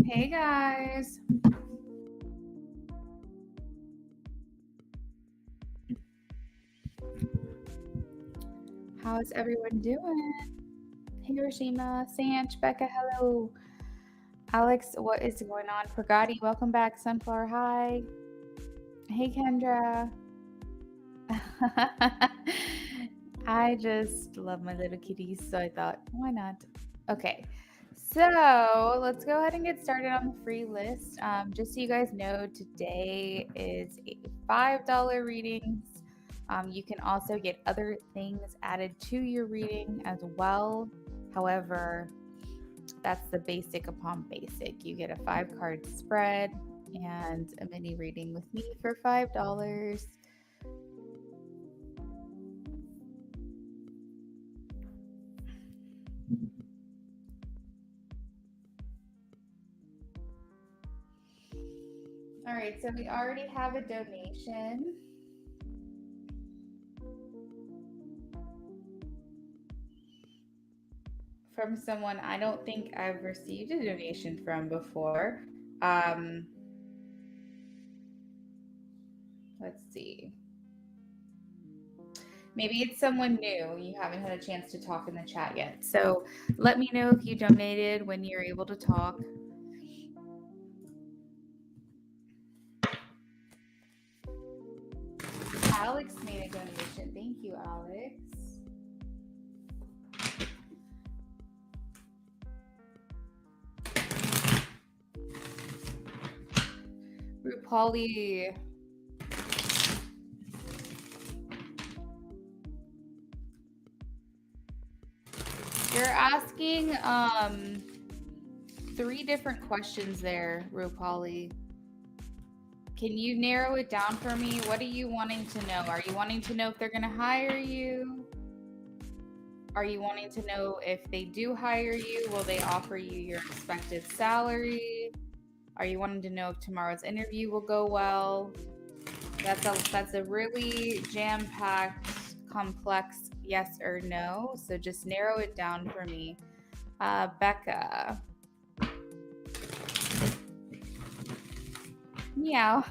Hey guys. How's everyone doing? Hey Rashima, Sanch, Becca, hello. Alex, what is going on? Pragati, welcome back. Sunflower, hi. Hey Kendra. I just love my little kitties, so I thought, why not? Okay, so let's go ahead and get started on the free list. Just so you guys know, today is a $5 readings. You can also get other things added to your reading as well. However, that's the basic upon basic. You get a 5-card spread and a mini reading with me for $5. All right, so we already have a donation. From someone I don't think I've received a donation from before. Let's see. Maybe it's someone new. You haven't had a chance to talk in the chat yet. So let me know if you donated when you're able to talk. Alex made a donation. Thank you, Alex. Rupali. You're asking 3 different questions there, Rupali. Can you narrow it down for me? What are you wanting to know? Are you wanting to know if they're going to hire you? Are you wanting to know if they do hire you, will they offer you your expected salary? Are you wanting to know if tomorrow's interview will go well? That's a really jam-packed, complex yes or no. So just narrow it down for me. Becca. Meow.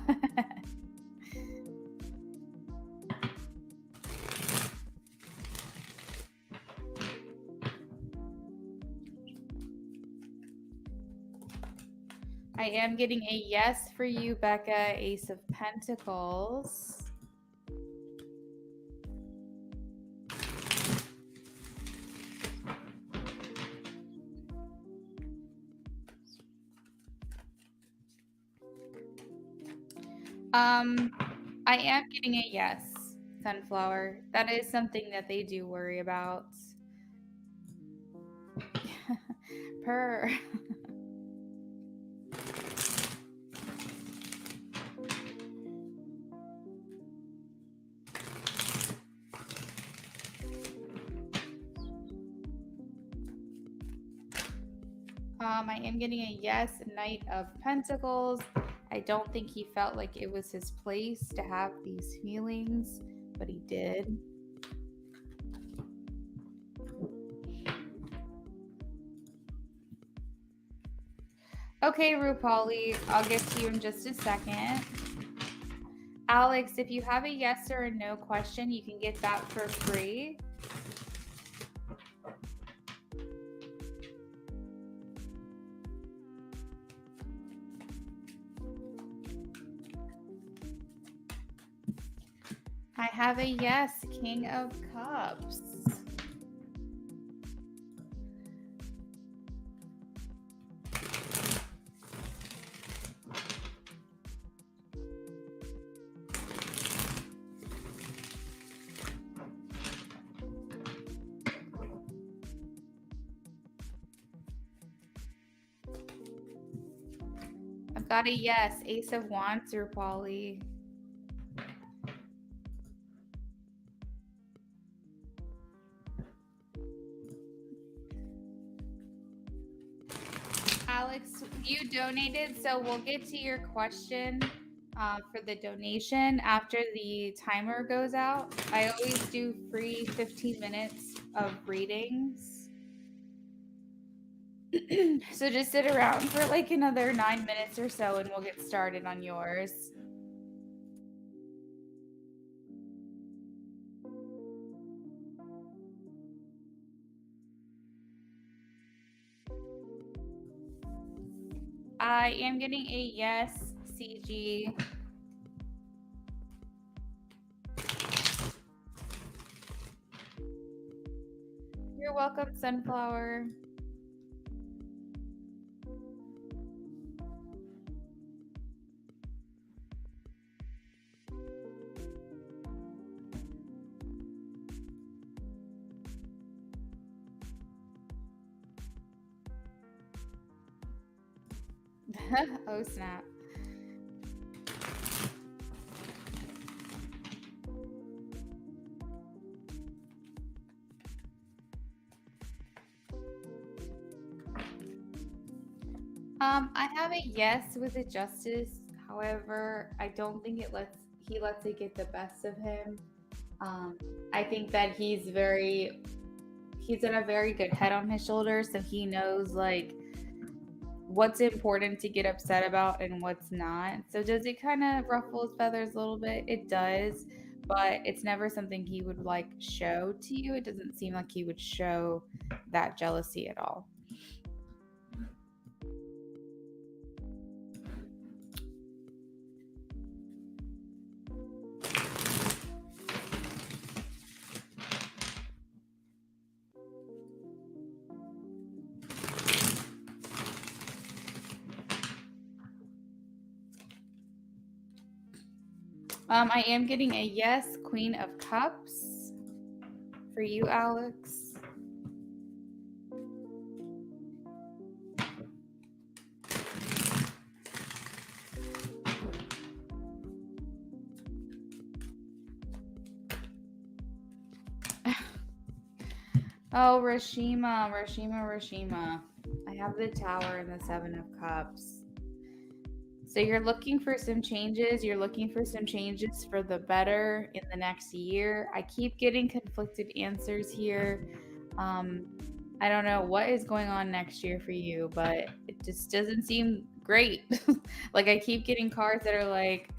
I am getting a yes for you, Becca. Ace of Pentacles. I am getting a yes, Sunflower. That is something that they do worry about. Purr. I am getting a yes, Knight of Pentacles. I don't think he felt like it was his place to have these feelings, but he did. Okay, Rupali, I'll get to you in just a second. Alex, if you have a yes or a no question, you can get that for free. I have a yes, King of Cups. I've got a yes, Ace of Wands, Rupali. Alex, you donated, so we'll get to your question for the donation after the timer goes out. I always do free 15 minutes of readings. So just sit around for like another 9 minutes or so and we'll get started on yours. I am getting a yes, CG. You're welcome, Sunflower. Oh, snap. I have a yes with a justice. However, I don't think he lets it get the best of him. I think that he's got a very good head on his shoulders, so he knows like what's important to get upset about and what's not. So does it kind of ruffle his feathers a little bit? It does, but it's never something he would like show to you. It doesn't seem like he would show that jealousy at all. I am getting a yes, Queen of Cups for you, Alex. Oh, Rashima. I have the Tower and the Seven of Cups. So you're looking for some changes. You're looking for some changes for the better in the next year. I keep getting conflicted answers here. I don't know what is going on next year for you, but it just doesn't seem great. Like I keep getting cards that are like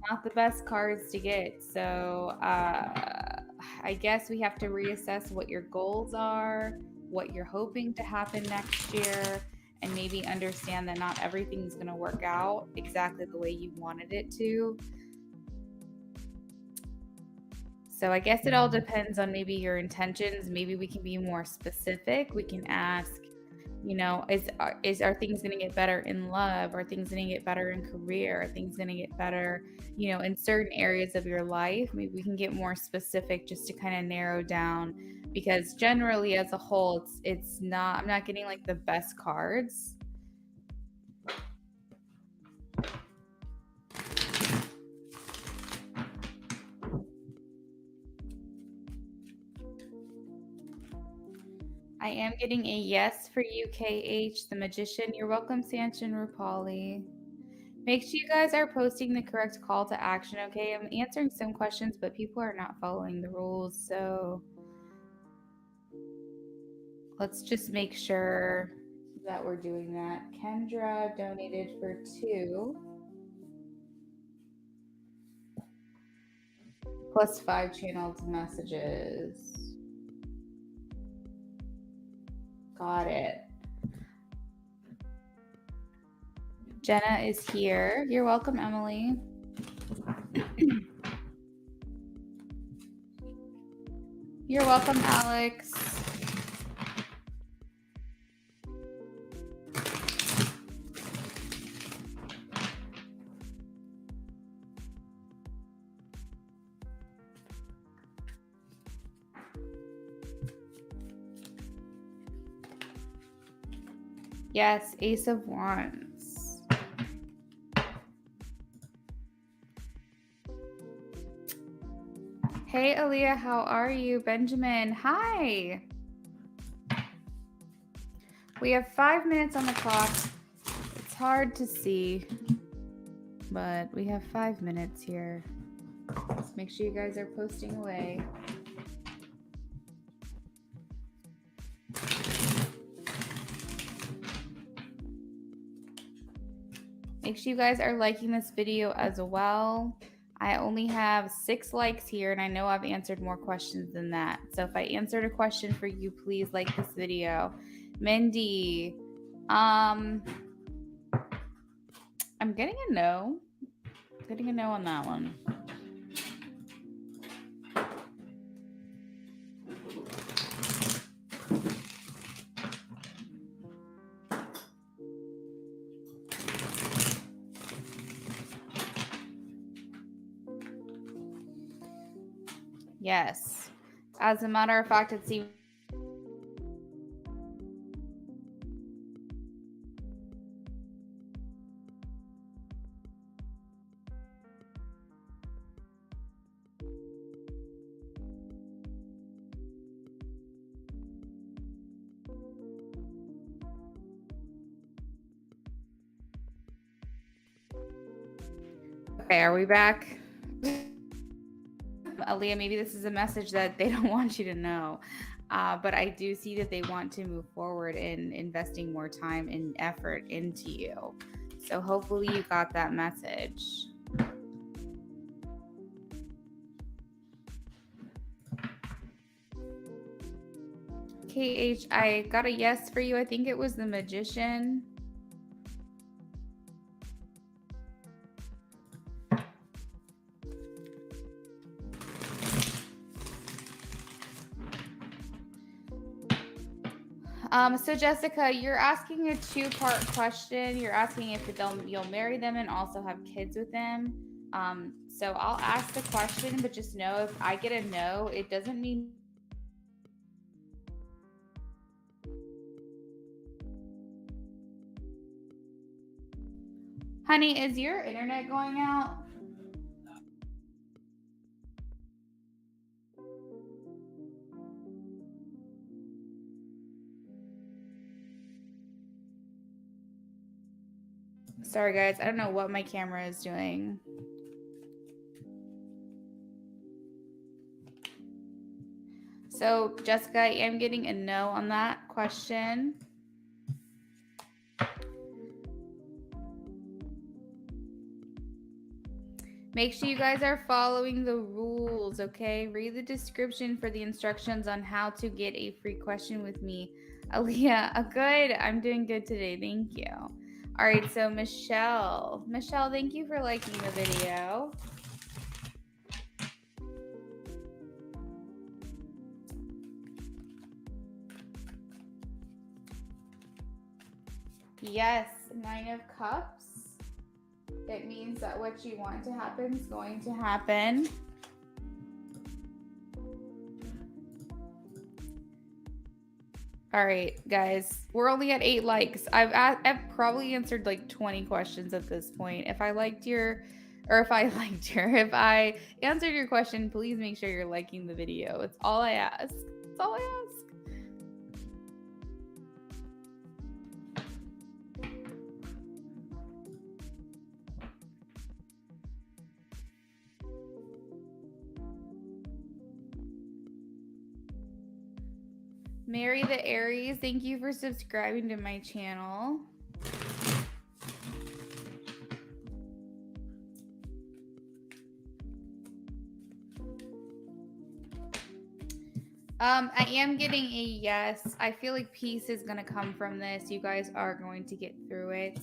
not the best cards to get. So I guess we have to reassess what your goals are, what you're hoping to happen next year, and maybe understand that not everything's going to work out exactly the way you wanted it to. So I guess it all depends on maybe your intentions. Maybe we can be more specific. We can ask, you know, are things going to get better in love? Are things going to get better in career? Are things going to get better, you know, in certain areas of your life? Maybe we can get more specific just to kind of narrow down, because generally as a whole, it's not, I'm not getting like the best cards. I am getting a yes for you, KH, the Magician. You're welcome, Sanchin Rupali. Make sure you guys are posting the correct call to action, okay? I'm answering some questions, but people are not following the rules, so let's just make sure that we're doing that. Kendra donated for 2 plus 5 channeled messages. Got it. Jenna is here. You're welcome, Emily. You're welcome, Alex. Yes, Ace of Wands. Hey, Aaliyah, how are you? Benjamin, hi. We have 5 minutes on the clock. It's hard to see, but we have 5 minutes here. Just make sure you guys are posting away. Make sure you guys are liking this video as well. I only have 6 likes here, and I know I've answered more questions than that. So if I answered a question for you, please like this video. Mindy, I'm getting a no. Getting a no on that one. Yes. As a matter of fact, it seems okay, are we back? Aaliyah, maybe this is a message that they don't want you to know. But I do see that they want to move forward in investing more time and effort into you. So hopefully you got that message. KH, I got a yes for you. I think it was the Magician. So Jessica, you're asking a 2-part question. You're asking if you'll marry them and also have kids with them. So I'll ask the question, but just know if I get a no, it doesn't mean. Honey, is your internet going out? Sorry guys, I don't know what my camera is doing. So Jessica, I am getting a no on that question. Make sure you guys are following the rules, okay? Read the description for the instructions on how to get a free question with me. Aaliyah, good. I'm doing good today. Thank you. All right, so Michelle. Michelle, thank you for liking the video. Yes, 9 of Cups. It means that what you want to happen is going to happen. All right, guys, we're only at 8 likes. I've probably answered like 20 questions at this point. If I answered your question, please make sure you're liking the video. It's all I ask. It's all I ask. Mary the Aries, thank you for subscribing to my channel. I am getting a yes. I feel like peace is going to come from this. You guys are going to get through it.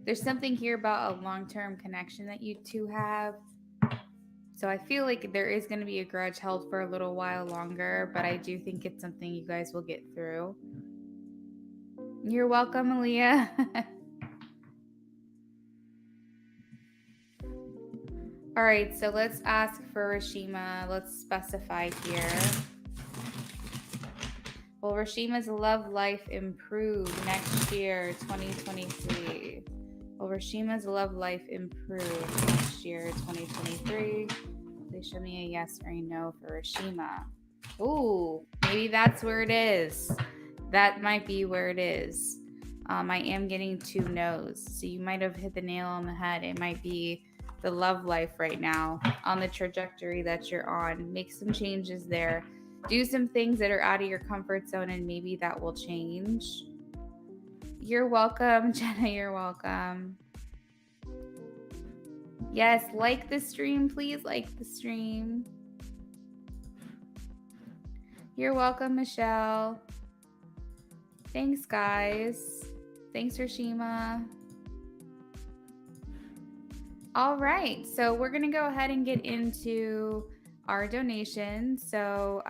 There's something here about a long-term connection that you two have. So I feel like there is going to be a grudge held for a little while longer, but I do think it's something you guys will get through. You're welcome, Aaliyah. All right, so let's ask for Rashima. Let's specify here. Will Rashima's love life improve next year, 2023? Will Rashima's love life improve next year, 2023? Please show me a yes or a no for Rashima. Ooh, maybe that's where it is. That might be where it is. I am getting 2 no's. So you might have hit the nail on the head. It might be the love life right now on the trajectory that you're on. Make some changes there. Do some things that are out of your comfort zone and maybe that will change. You're welcome, Jenna. You're welcome. Yes, like the stream, please like the stream. You're welcome, Michelle. Thanks, guys. Thanks, Rashima. All right, so we're gonna go ahead and get into our donation. So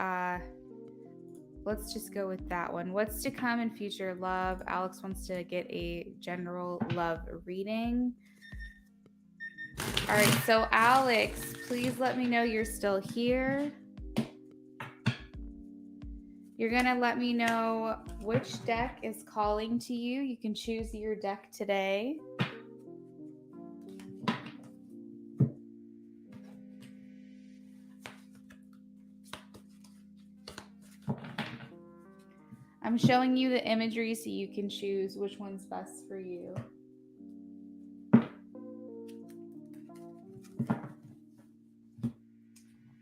let's just go with that one. What's to come in future love? Alex wants to get a general love reading. All right, so Alex, please let me know you're still here. You're gonna let me know which deck is calling to you. You can choose your deck today. I'm showing you the imagery so you can choose which one's best for you.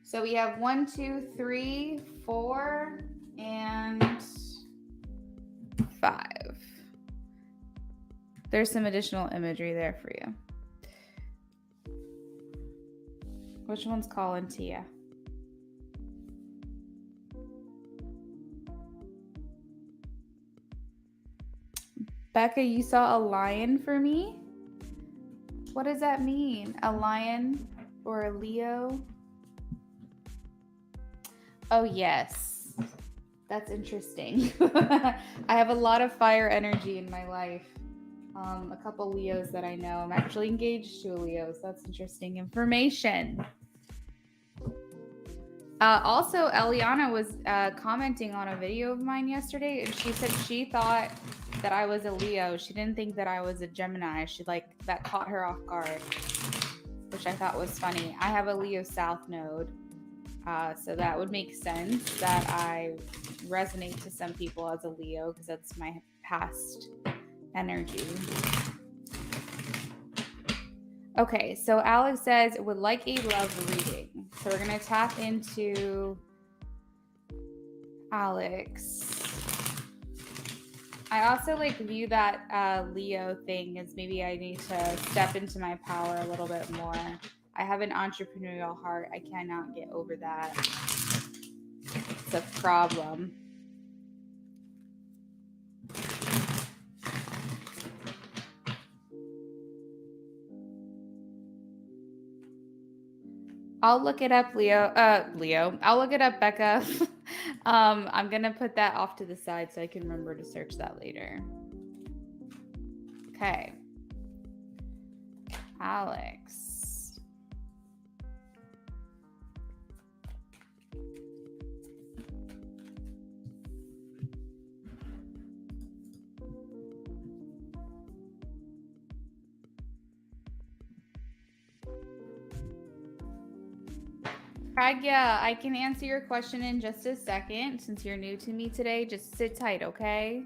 So we have 1, 2, 3, 4, and 5. There's some additional imagery there for you. Which one's calling to you? Becca, you saw a lion for me? What does that mean? A lion or a Leo? Oh, yes. That's interesting. I have a lot of fire energy in my life. A couple Leos that I know. I'm actually engaged to a Leo, so that's interesting information. Also, Eliana was commenting on a video of mine yesterday, and she said she thought that I was a Leo. She didn't think that I was a Gemini. That caught her off guard, which I thought was funny. I have a Leo South node, so that would make sense that I resonate to some people as a Leo because that's my past energy. Okay, so Alex says would like a love reading. So we're gonna tap into Alex. I also view that Leo thing as maybe I need to step into my power a little bit more. I have an entrepreneurial heart. I cannot get over that. It's a problem. I'll look it up, Leo. I'll look it up, Becca. I'm gonna put that off to the side so I can remember to search that later. Okay. Alex. Pragya, I can answer your question in just a second. Since you're new to me today, just sit tight, okay?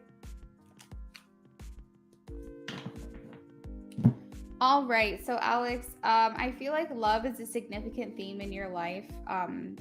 All right, so Alex, I feel like love is a significant theme in your life,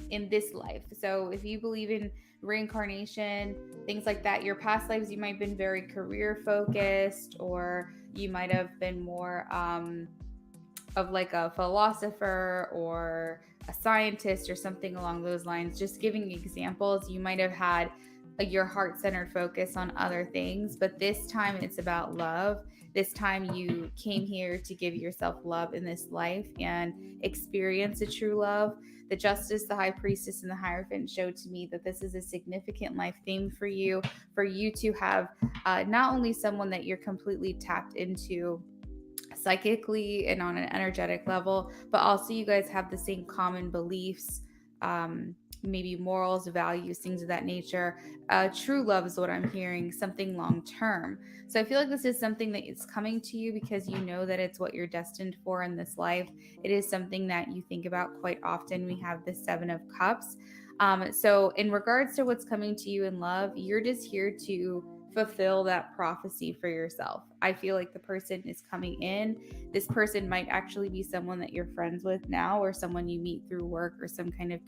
in this life. So if you believe in reincarnation, things like that, your past lives, you might have been very career focused, or you might have been more of a philosopher or a scientist or something along those lines. Just giving examples, you might have had your heart-centered focus on other things, but this time it's about love. This time you came here to give yourself love in this life and experience a true love. The Justice, the High Priestess, and the Hierophant showed to me that this is a significant life theme for you to have not only someone that you're completely tapped into psychically and on an energetic level, but also you guys have the same common beliefs, maybe morals, values, things of that nature. True love is what I'm hearing, something long term. So I feel like this is something that is coming to you because you know that it's what you're destined for in this life. It is something that you think about quite often. We have the 7 of Cups. So in regards to what's coming to you in love, you're just here to fulfill that prophecy for yourself. I feel like the person is coming in. This person might actually be someone that you're friends with now, or someone you meet through work or some kind of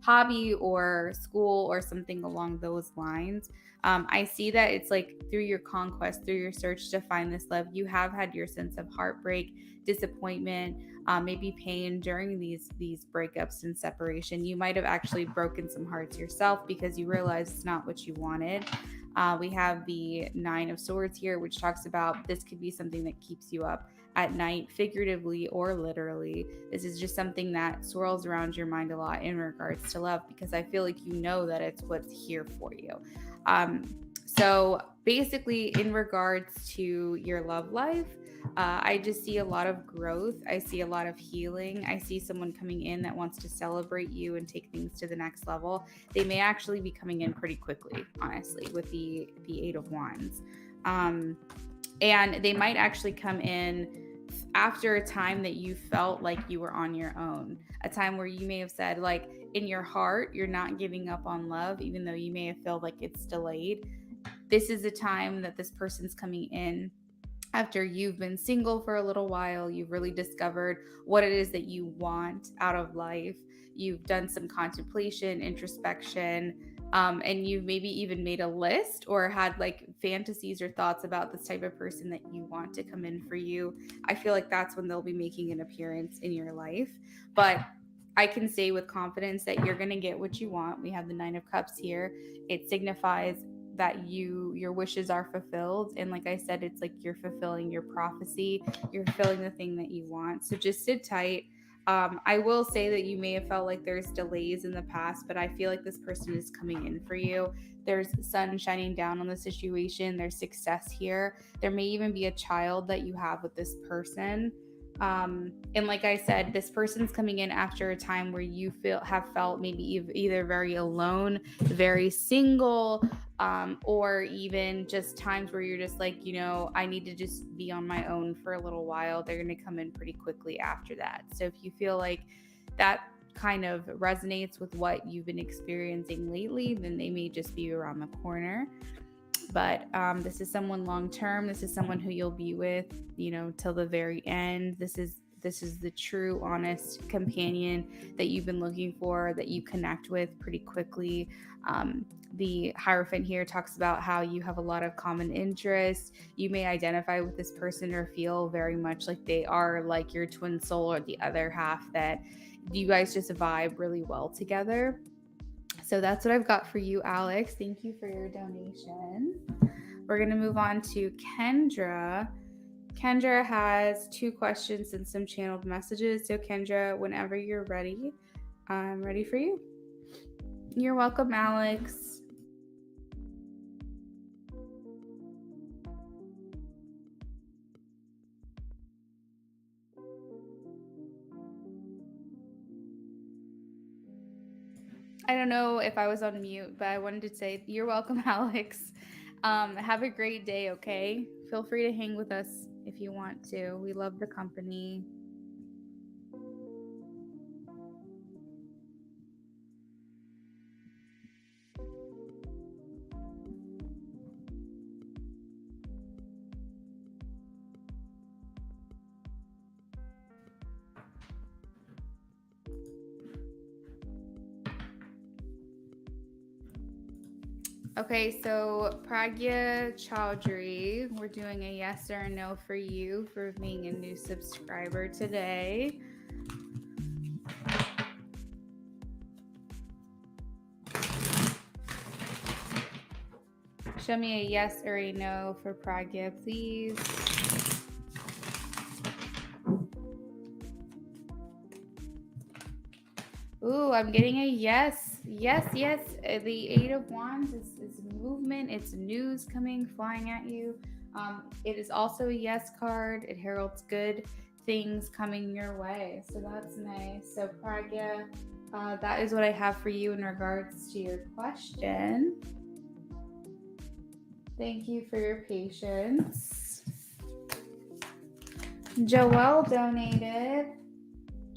hobby or school or something along those lines. I see that it's like through your conquest, through your search to find this love, you have had your sense of heartbreak, disappointment, maybe pain during these breakups and separation. You might have actually broken some hearts yourself because you realize it's not what you wanted. We have the Nine of Swords here, which talks about this could be something that keeps you up at night, figuratively or literally. This is just something that swirls around your mind a lot in regards to love, because I feel like you know that it's what's here for you. So basically, in regards to your love life, I just see a lot of growth. I see a lot of healing. I see someone coming in that wants to celebrate you and take things to the next level. They may actually be coming in pretty quickly, honestly, with the Eight of Wands. And they might actually come in after a time that you felt like you were on your own, a time where you may have said, like, in your heart, you're not giving up on love, even though you may have felt like it's delayed. This is a time that this person's coming in after you've been single for a little while. You've really discovered what it is that you want out of life. You've done some contemplation, introspection, and you've maybe even made a list or had like fantasies or thoughts about this type of person that you want to come in for you. I feel like that's when they'll be making an appearance in your life. But I can say with confidence that you're going to get what you want. We have the Nine of Cups here. It signifies that your wishes are fulfilled, and like I said, it's like you're fulfilling your prophecy, you're fulfilling the thing that you want. So just sit tight. I will say that you may have felt like there's delays in the past, but I feel like this person is coming in for you. There's sun shining down on the situation. There's success here. There may even be a child that you have with this person. And like I said, this person's coming in after a time where you have felt maybe either very alone, very single, or even just times where you're just like, I need to just be on my own for a little while. They're going to come in pretty quickly after that. So if you feel like that kind of resonates with what you've been experiencing lately, then they may just be around the corner. But this is someone long term. This is someone who you'll be with, till the very end. This is the true, honest companion that you've been looking for, that you connect with pretty quickly. The Hierophant here talks about how you have a lot of common interests. You may identify with this person or feel very much like they are like your twin soul or the other half, that you guys just vibe really well together. So that's what I've got for you, Alex. Thank you for your donation. We're going to move on to Kendra. Kendra has 2 questions and some channeled messages. So Kendra, whenever you're ready, I'm ready for you. You're welcome, Alex. I don't know if I was on mute, but I wanted to say you're welcome, Alex. Have a great day, okay? Feel free to hang with us if you want to. We love the company. Okay, so Pragya Chowdhury, we're doing a yes or a no for you for being a new subscriber today. Show me a yes or a no for Pragya, please. Ooh, I'm getting a yes. Yes. The Eight of Wands is movement. It's news coming, flying at you. It is also a yes card. It heralds good things coming your way. So that's nice. So Pragya, that is what I have for you in regards to your question. Thank you for your patience. Joelle donated.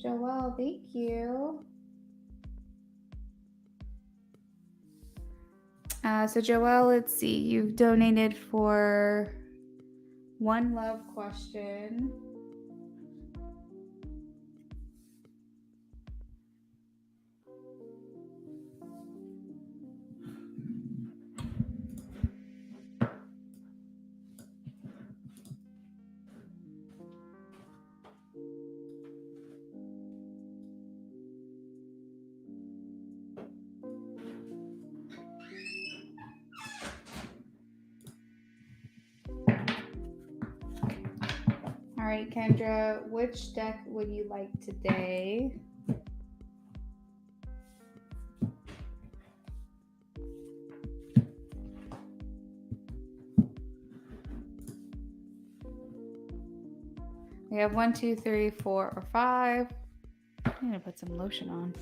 Joelle, thank you. So Joelle, let's see. You've donated for One Love question. All right, Kendra, which deck would you like today? We have 1, 2, 3, 4, or 5. I'm gonna put some lotion on.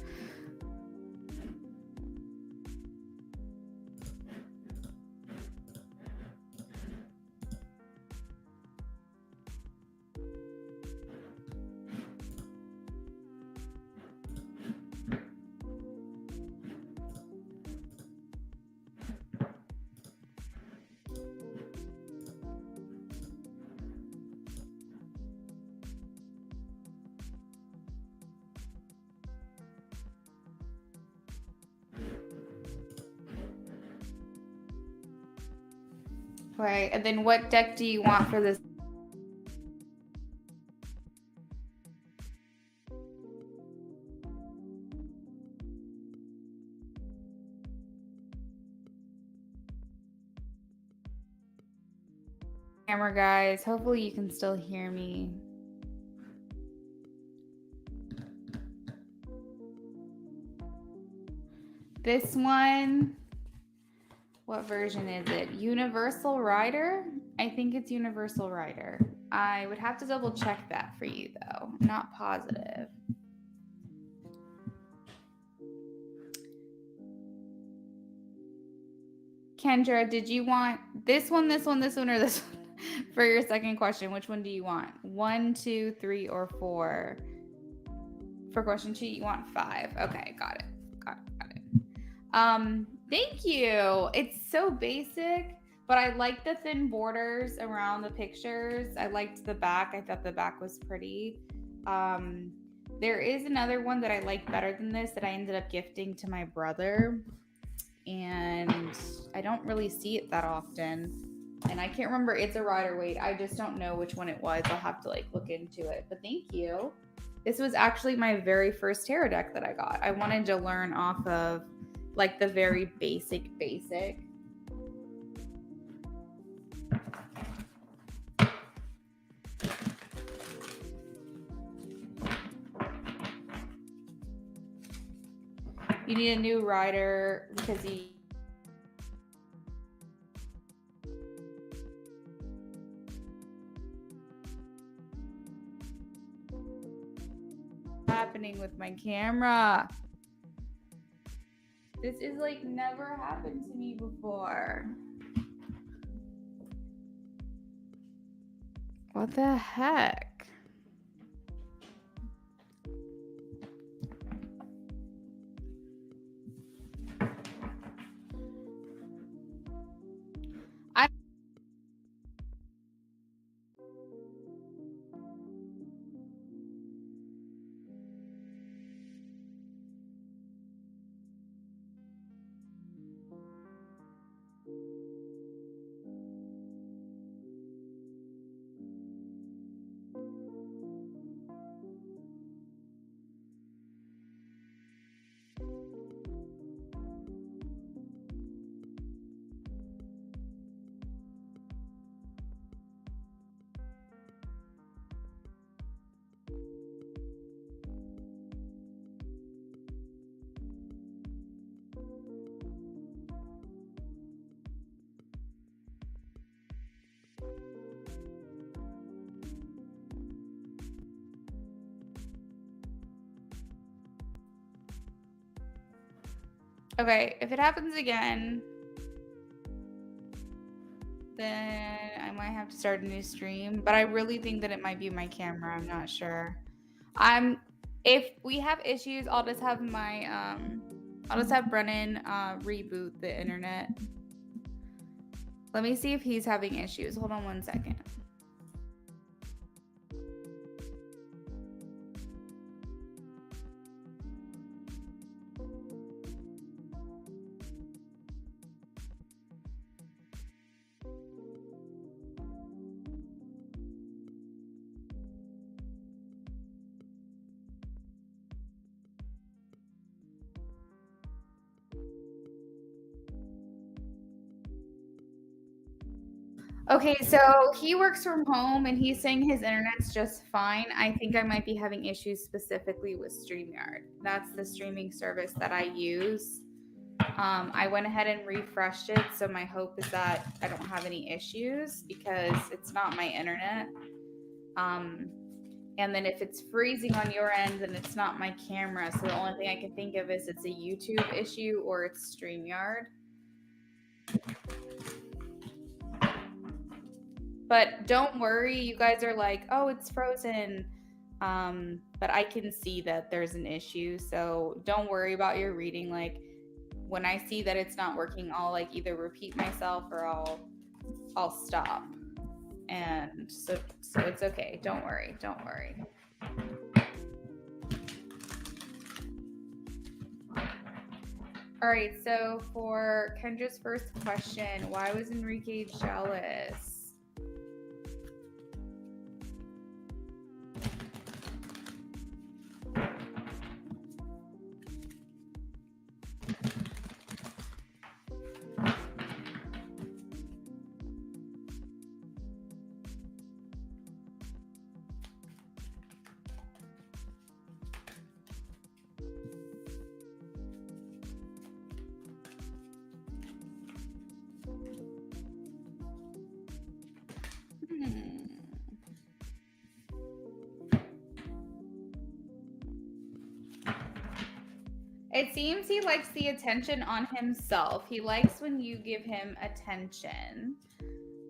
Right, and then what deck do you want for this? Camera guys, hopefully you can still hear me. This one, what version is it? Universal Rider? I think it's Universal Rider. I would have to double check that for you though. I'm not positive. Kendra, did you want this one, this one, this one, or this one for your second question? Which one do you want? 1, 2, 3, or 4? For question 2, you want 5. Okay, got it. Thank you. It's so basic, but I like the thin borders around the pictures. I liked the back. I thought the back was pretty. There is another one that I like better than this that I ended up gifting to my brother, and I don't really see it that often. And I can't remember. It's a Rider Waite. I just don't know which one it was. I'll have to look into it. But thank you. This was actually my very first tarot deck that I got. I wanted to learn off of the very basic. You need a new rider because he happening with my camera. This is never happened to me before. What the heck? Okay, if it happens again, then I might have to start a new stream. But I really think that it might be my camera. I'm not sure. If we have issues, I'll just have my I'll just have Brennan reboot the internet. Let me see if he's having issues. Hold on 1 second. Okay, so he works from home and he's saying his internet's just fine. I think I might be having issues specifically with StreamYard. That's the streaming service that I use. I went ahead and refreshed it, so my hope is that I don't have any issues because it's not my internet. And then if it's freezing on your end, then it's not my camera. So the only thing I can think of is it's a YouTube issue or it's StreamYard. But don't worry, you guys are like, oh, it's frozen. But I can see that there's an issue. So don't worry about your reading. Like when I see that it's not working, I'll like either repeat myself or I'll stop. And so it's okay. Don't worry. Don't worry. All right. So for Kendra's first question, why was Enrique jealous? It seems he likes the attention on himself. He likes when you give him attention.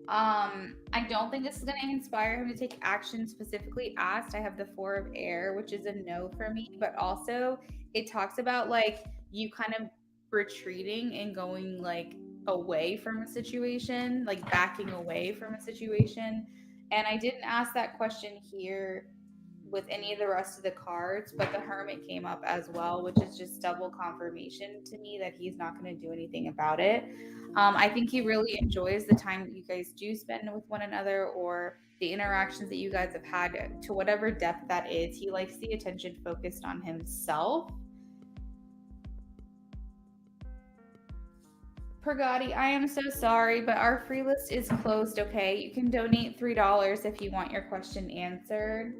I don't think this is going to inspire him to take action specifically asked. I have the 4 of air, which is a no for me, but also it talks about like you kind of retreating and going like away from a situation, like backing away from a situation. And I didn't ask that question here with any of the rest of the cards, but the Hermit came up as well, which is just double confirmation to me that he's not going to do anything about it. I think he really enjoys the time that you guys do spend with one another or the interactions that you guys have had to whatever depth that is. He likes the attention focused on himself. Pergati, I am so sorry, but our free list is closed, okay? You can donate $3 if you want your question answered.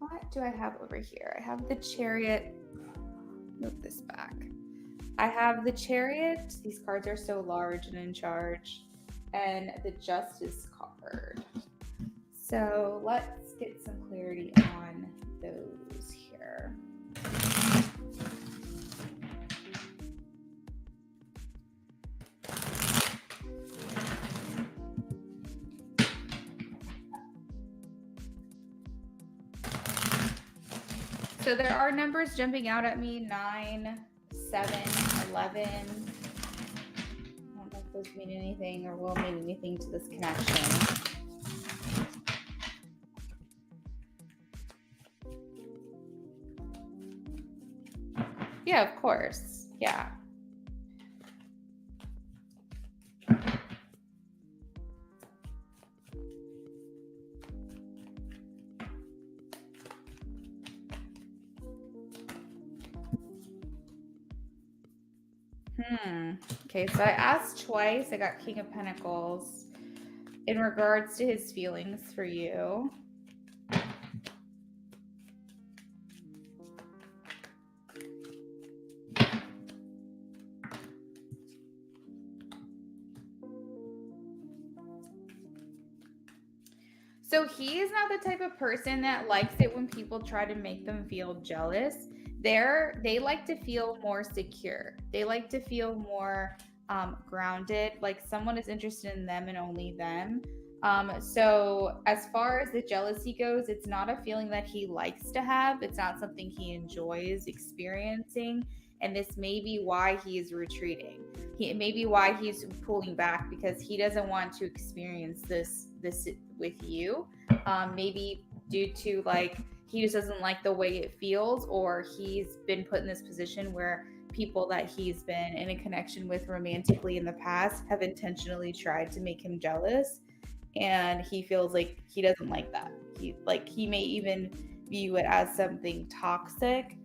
What do I have over here? I have the Chariot. Move this back. I have the Chariot. These cards are so large and in charge. And the Justice card. So let's get some clarity on those here. So there are numbers jumping out at me, 9, 7, 11. I don't know if those mean anything or will mean anything to this connection. Yeah, of course. Yeah. Okay, so I asked twice. I got King of Pentacles in regards to his feelings for you. So he is not the type of person that likes it when people try to make them feel jealous. They like to feel more secure. They like to feel more grounded, like someone is interested in them and only them. So as far as the jealousy goes, it's not a feeling that he likes to have. It's not something he enjoys experiencing. And this may be why he's retreating. It may be why he's pulling back, because he doesn't want to experience this with you. Maybe due to like he just doesn't like the way it feels, or he's been put in this position where people that he's been in a connection with romantically in the past have intentionally tried to make him jealous, and he feels like he doesn't like that. He may even view it as something toxic.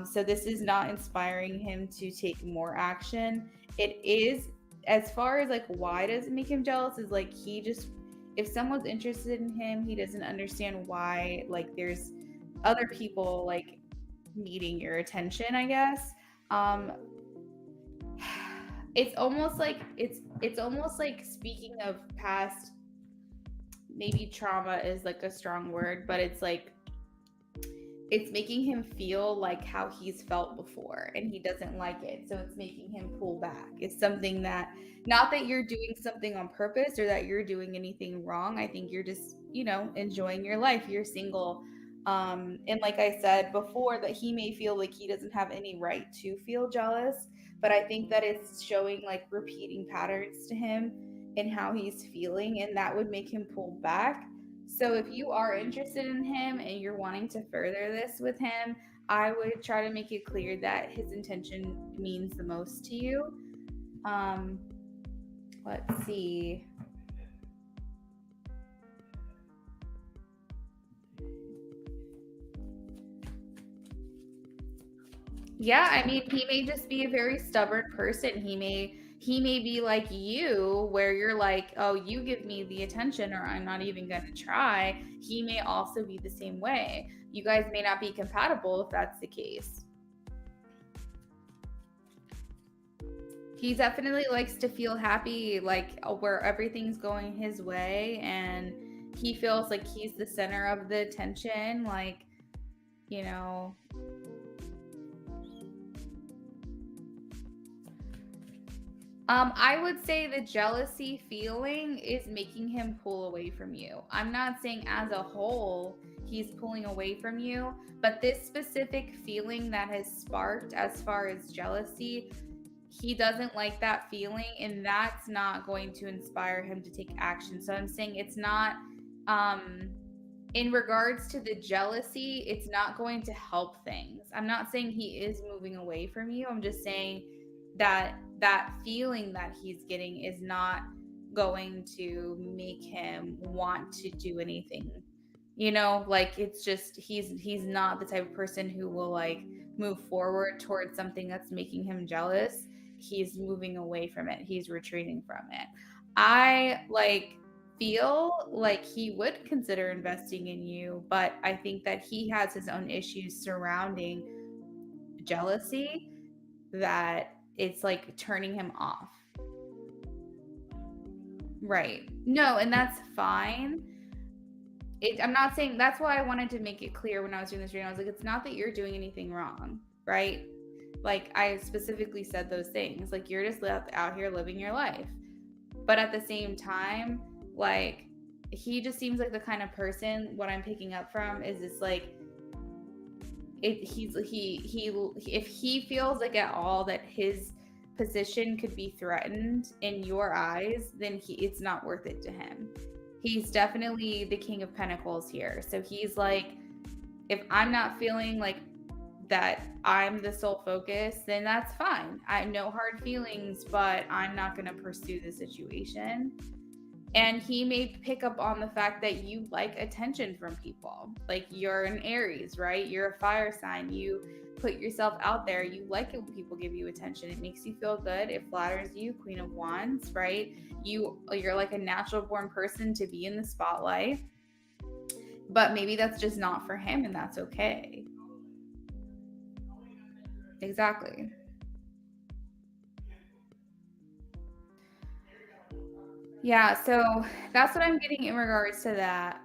So this is not inspiring him to take more action. It is, as far as like why does it make him jealous, is like he just, if someone's interested in him, he doesn't understand why like there's other people like needing your attention, I guess. It's almost like it's almost like, speaking of past, maybe trauma is like a strong word, but it's like it's making him feel like how he's felt before, and he doesn't like it, so it's making him pull back. It's something that, not that you're doing something on purpose or that you're doing anything wrong. I think you're just, enjoying your life. You're single. And like I said before, that he may feel like he doesn't have any right to feel jealous, but I think that it's showing like repeating patterns to him in how he's feeling, and that would make him pull back. So if you are interested in him and you're wanting to further this with him, I would try to make it clear that his intention means the most to you. Let's see. Yeah, I mean, he may just be a very stubborn person. He may be like you, where you're like, oh, you give me the attention or I'm not even going to try. He may also be the same way. You guys may not be compatible if that's the case. He definitely likes to feel happy, like where everything's going his way, and he feels like he's the center of the attention, like, you know. I would say the jealousy feeling is making him pull away from you. I'm not saying as a whole he's pulling away from you, but this specific feeling that has sparked as far as jealousy, he doesn't like that feeling, and that's not going to inspire him to take action. So I'm saying it's not, in regards to the jealousy, it's not going to help things. I'm not saying he is moving away from you. I'm just saying that that feeling that he's getting is not going to make him want to do anything. Like, it's just he's not the type of person who will like move forward towards something that's making him jealous. He's moving away from it. He's retreating from it. I like feel like he would consider investing in you, but I think that he has his own issues surrounding jealousy, that it's like turning him off. Right. No, and that's fine. I'm not saying, that's why I wanted to make it clear when I was doing this reading. I was like, it's not that you're doing anything wrong, right? Like, I specifically said those things. Like, you're just out here living your life. But at the same time, like, he just seems like the kind of person, what I'm picking up from is this like, if he feels like at all that his position could be threatened in your eyes, then it's not worth it to him. He's definitely the King of Pentacles here. So he's like, if I'm not feeling like that I'm the sole focus, then that's fine. I have no hard feelings, but I'm not going to pursue the situation. And he may pick up on the fact that you like attention from people. Like, you're an Aries, right? You're a fire sign. You put yourself out there. You like it when people give you attention. It makes you feel good. It flatters you. Queen of Wands, right? You're like a natural born person to be in the spotlight. But maybe that's just not for him, and that's okay. Exactly. Yeah, so that's what I'm getting in regards to that.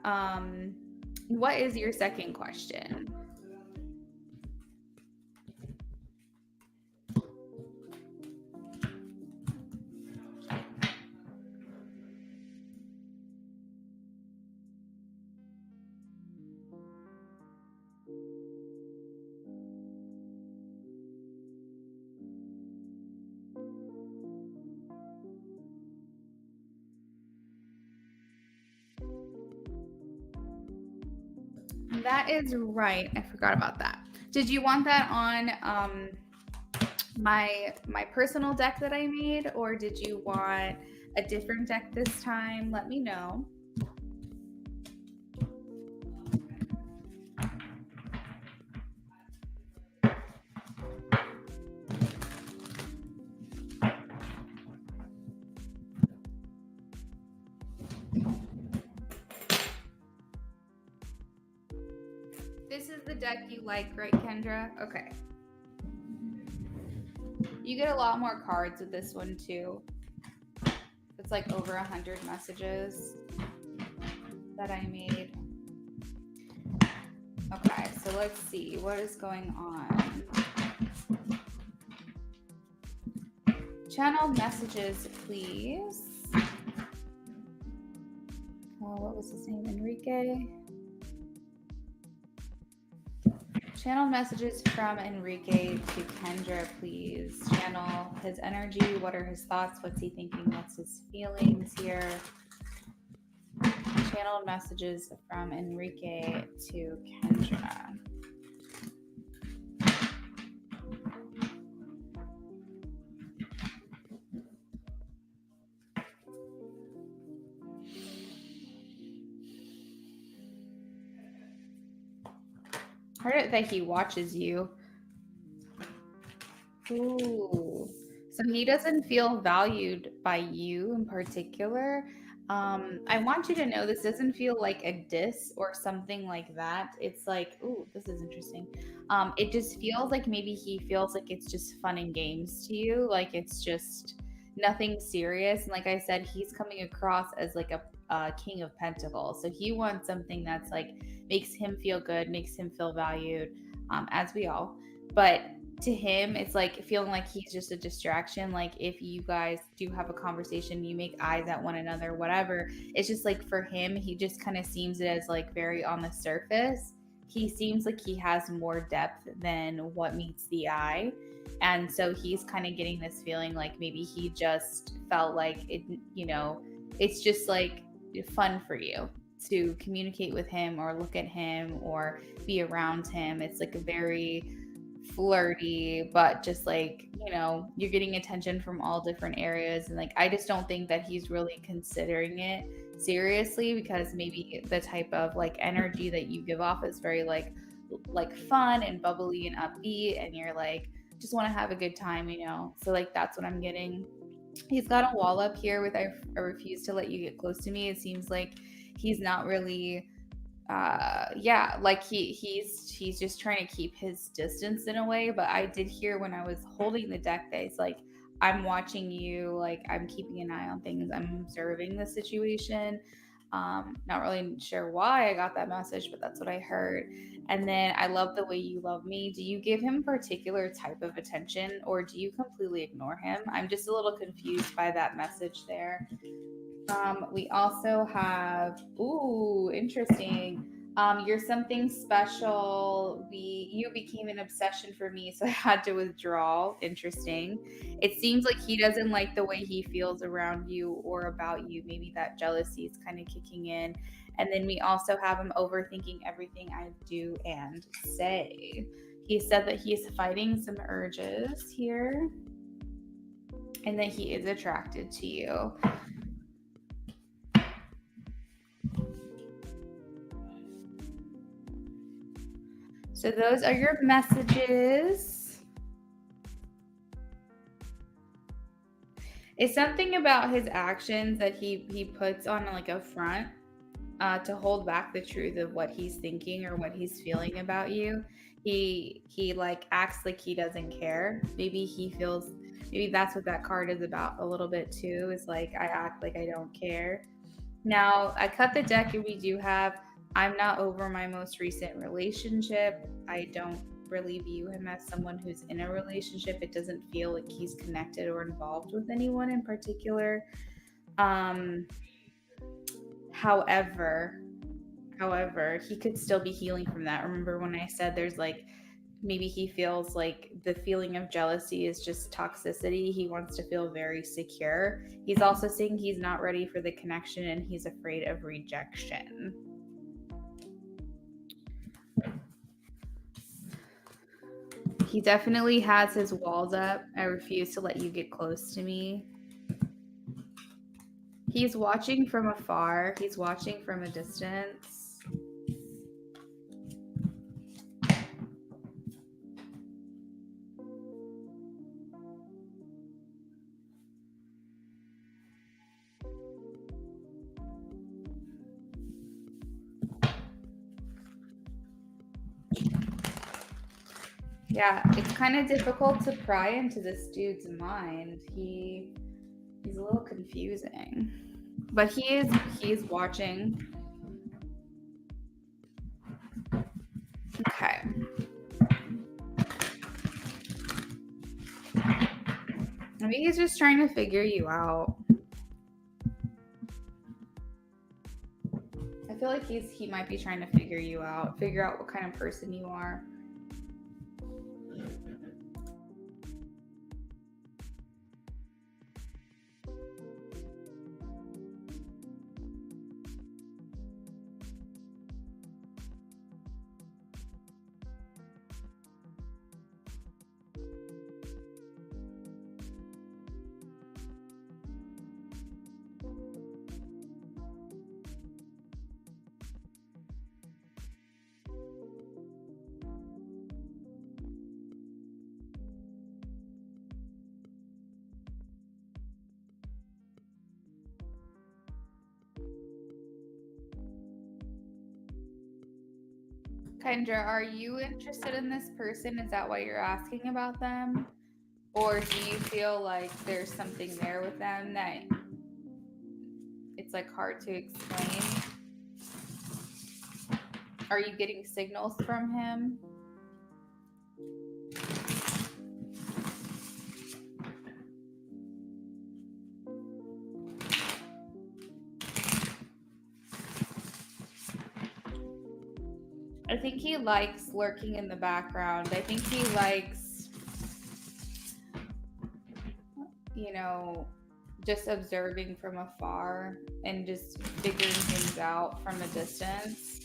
What is your second question? That is right. I forgot about that. Did you want that on my personal deck that I made, or did you want a different deck this time? Let me know. This is the deck you like, right, Kendra? Okay. You get a lot more cards with this one too. It's like over 100 messages that I made. Okay, so let's see what is going on. Channeled messages, please. Oh, what was his name? Enrique. Channel messages from Enrique to Kendra, please. Channel his energy. What are his thoughts? What's he thinking? What's his feelings here? Channeled messages from Enrique to Kendra. Heard that he watches you. Ooh. So he doesn't feel valued by you in particular. I want you to know this doesn't feel like a diss or something like that. It's like, ooh, this is interesting. It just feels like maybe he feels like it's just fun and games to you. Like it's just nothing serious. And like I said, he's coming across as like a king of pentacles. So he wants something that's like makes him feel good, makes him feel valued, as we all. But to him, it's like feeling like he's just a distraction. Like if you guys do have a conversation, you make eyes at one another, whatever. It's just like for him, he just kind of seems it as like very on the surface. He seems like he has more depth than what meets the eye. And so he's kind of getting this feeling like maybe he just felt like it, it's just like fun for you to communicate with him or look at him or be around him. It's like a very flirty, but just like, you're getting attention from all different areas. And like, I just don't think that he's really considering it seriously because maybe the type of like energy that you give off is very like fun and bubbly and upbeat. And you're like, just want to have a good time, So like, that's what I'm getting. He's got a wall up here with I refuse to let you get close to me. It seems like he's not really like he's just trying to keep his distance in a way. But I did hear when I was holding the deck that it's like, I'm watching you, like I'm keeping an eye on things, I'm observing the situation. Not really sure why I got that message, but that's what I heard. And then I love the way you love me. Do you give him a particular type of attention or do you completely ignore him? I'm just a little confused by that message there. We also have, ooh, interesting. You're something special. You became an obsession for me, so I had to withdraw. Interesting. It seems like he doesn't like the way he feels around you or about you. Maybe that jealousy is kind of kicking in. And then we also have him overthinking everything I do and say. He said that he's fighting some urges here and that he is attracted to you. So those are your messages. It's something about his actions that he puts on like a front to hold back the truth of what he's thinking or what he's feeling about you. He like acts like he doesn't care. Maybe that's what that card is about a little bit too. Is like I act like I don't care. Now, I cut the deck and we do have I'm not over my most recent relationship. I don't really view him as someone who's in a relationship. It doesn't feel like he's connected or involved with anyone in particular. However, he could still be healing from that. Remember when I said there's like maybe he feels like the feeling of jealousy is just toxicity. He wants to feel very secure. He's also saying he's not ready for the connection and he's afraid of rejection. He definitely has his walls up. I refuse to let you get close to me. He's watching from afar. He's watching from a distance. Yeah, it's kind of difficult to pry into this dude's mind. He's a little confusing. But he's watching. Okay. Maybe he's just trying to figure you out. I feel like he might be trying to figure you out, figure out what kind of person you are. Kendra, are you interested in this person? Is that why you're asking about them? Or do you feel like there's something there with them that it's like hard to explain? Are you getting signals from him? I think he likes lurking in the background. I think he likes, just observing from afar and just figuring things out from a distance.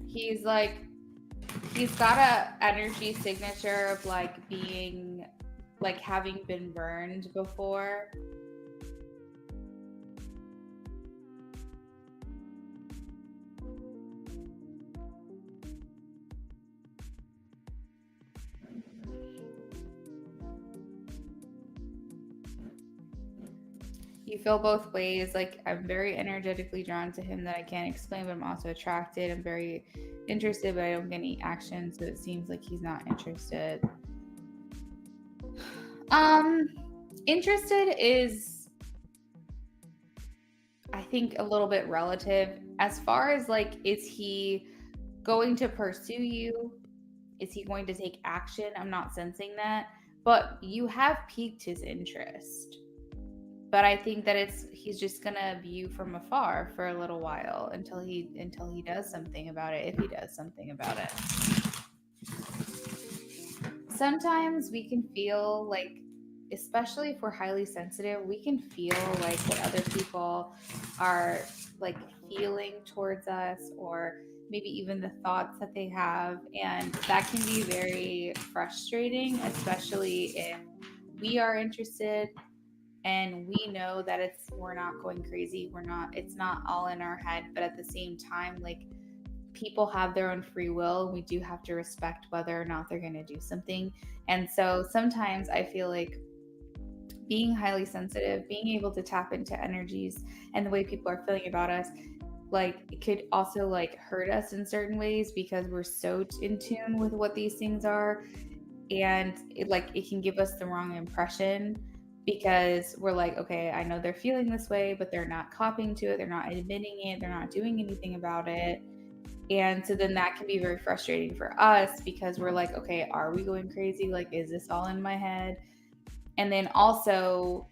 He's got a energy signature of being having been burned before. You feel both ways. I'm very energetically drawn to him that I can't explain, but I'm also attracted. I'm very interested, but I don't get any action, so it seems like he's not interested. Interested is, I think, a little bit relative. As far as is he going to pursue you? Is he going to take action? I'm not sensing that, but you have piqued his interest. But I think that he's just gonna view from afar for a little while until he does something about it, if he does something about it. Sometimes we can feel especially if we're highly sensitive, we can feel what other people are feeling towards us, or maybe even the thoughts that they have, and that can be very frustrating, especially if we are interested and we know that we're not going crazy, it's not all in our head, but at the same time, people have their own free will. We do have to respect whether or not they're going to do something. And so sometimes I feel like being highly sensitive, being able to tap into energies and the way people are feeling about us, it could also hurt us in certain ways because we're so in tune with what these things are, and it can give us the wrong impression because we're okay, I know they're feeling this way, but they're not copying to it, they're not admitting it, they're not doing anything about it. And so then that can be very frustrating for us because we're okay, are we going crazy? Is this all in my head? And then also,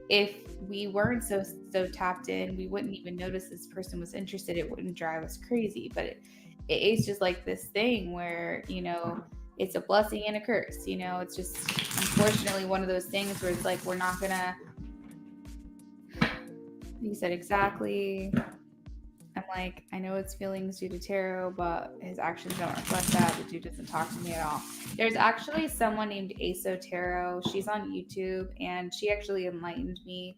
if we weren't so tapped in, we wouldn't even notice this person was interested. It wouldn't drive us crazy. But it's just this thing where, it's a blessing and a curse. It's just unfortunately one of those things where it's we're not gonna He said, exactly. I'm like, I know it's feelings due to tarot, but his actions don't reflect that. The dude doesn't talk to me at all. There's actually someone named Aso Tarot. She's on YouTube, and she actually enlightened me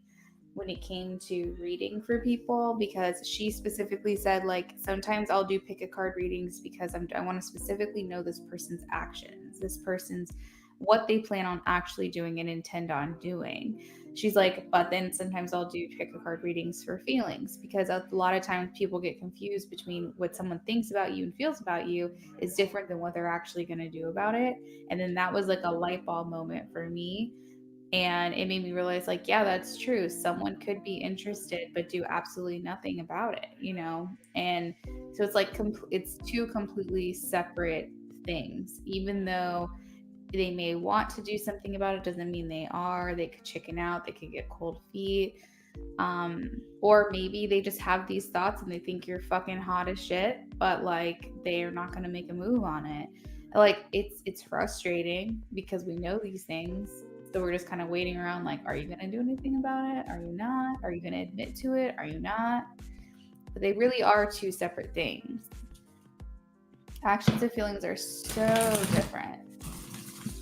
when it came to reading for people, because she specifically said, like, sometimes I'll do pick a card readings because I want to specifically know this person's actions, this person's what they plan on actually doing and intend on doing. She's like, but then sometimes I'll do pick a card readings for feelings, because a lot of times people get confused between what someone thinks about you and feels about you is different than what they're actually going to do about it. And then that was like a light bulb moment for me. And it made me realize, like, yeah, that's true. Someone could be interested but do absolutely nothing about it, you know? And so it's like, it's two completely separate things. Even though they may want to do something about it, doesn't mean they are. They could chicken out, they could get cold feet. Or maybe they just have these thoughts and they think you're fucking hot as shit, but like they're not going to make a move on it. Like it's frustrating because we know these things, so we're just kind of waiting around like, are you going to do anything about it? Are you not? Are you going to admit to it? Are you not? But they really are two separate things. Actions and feelings are so different.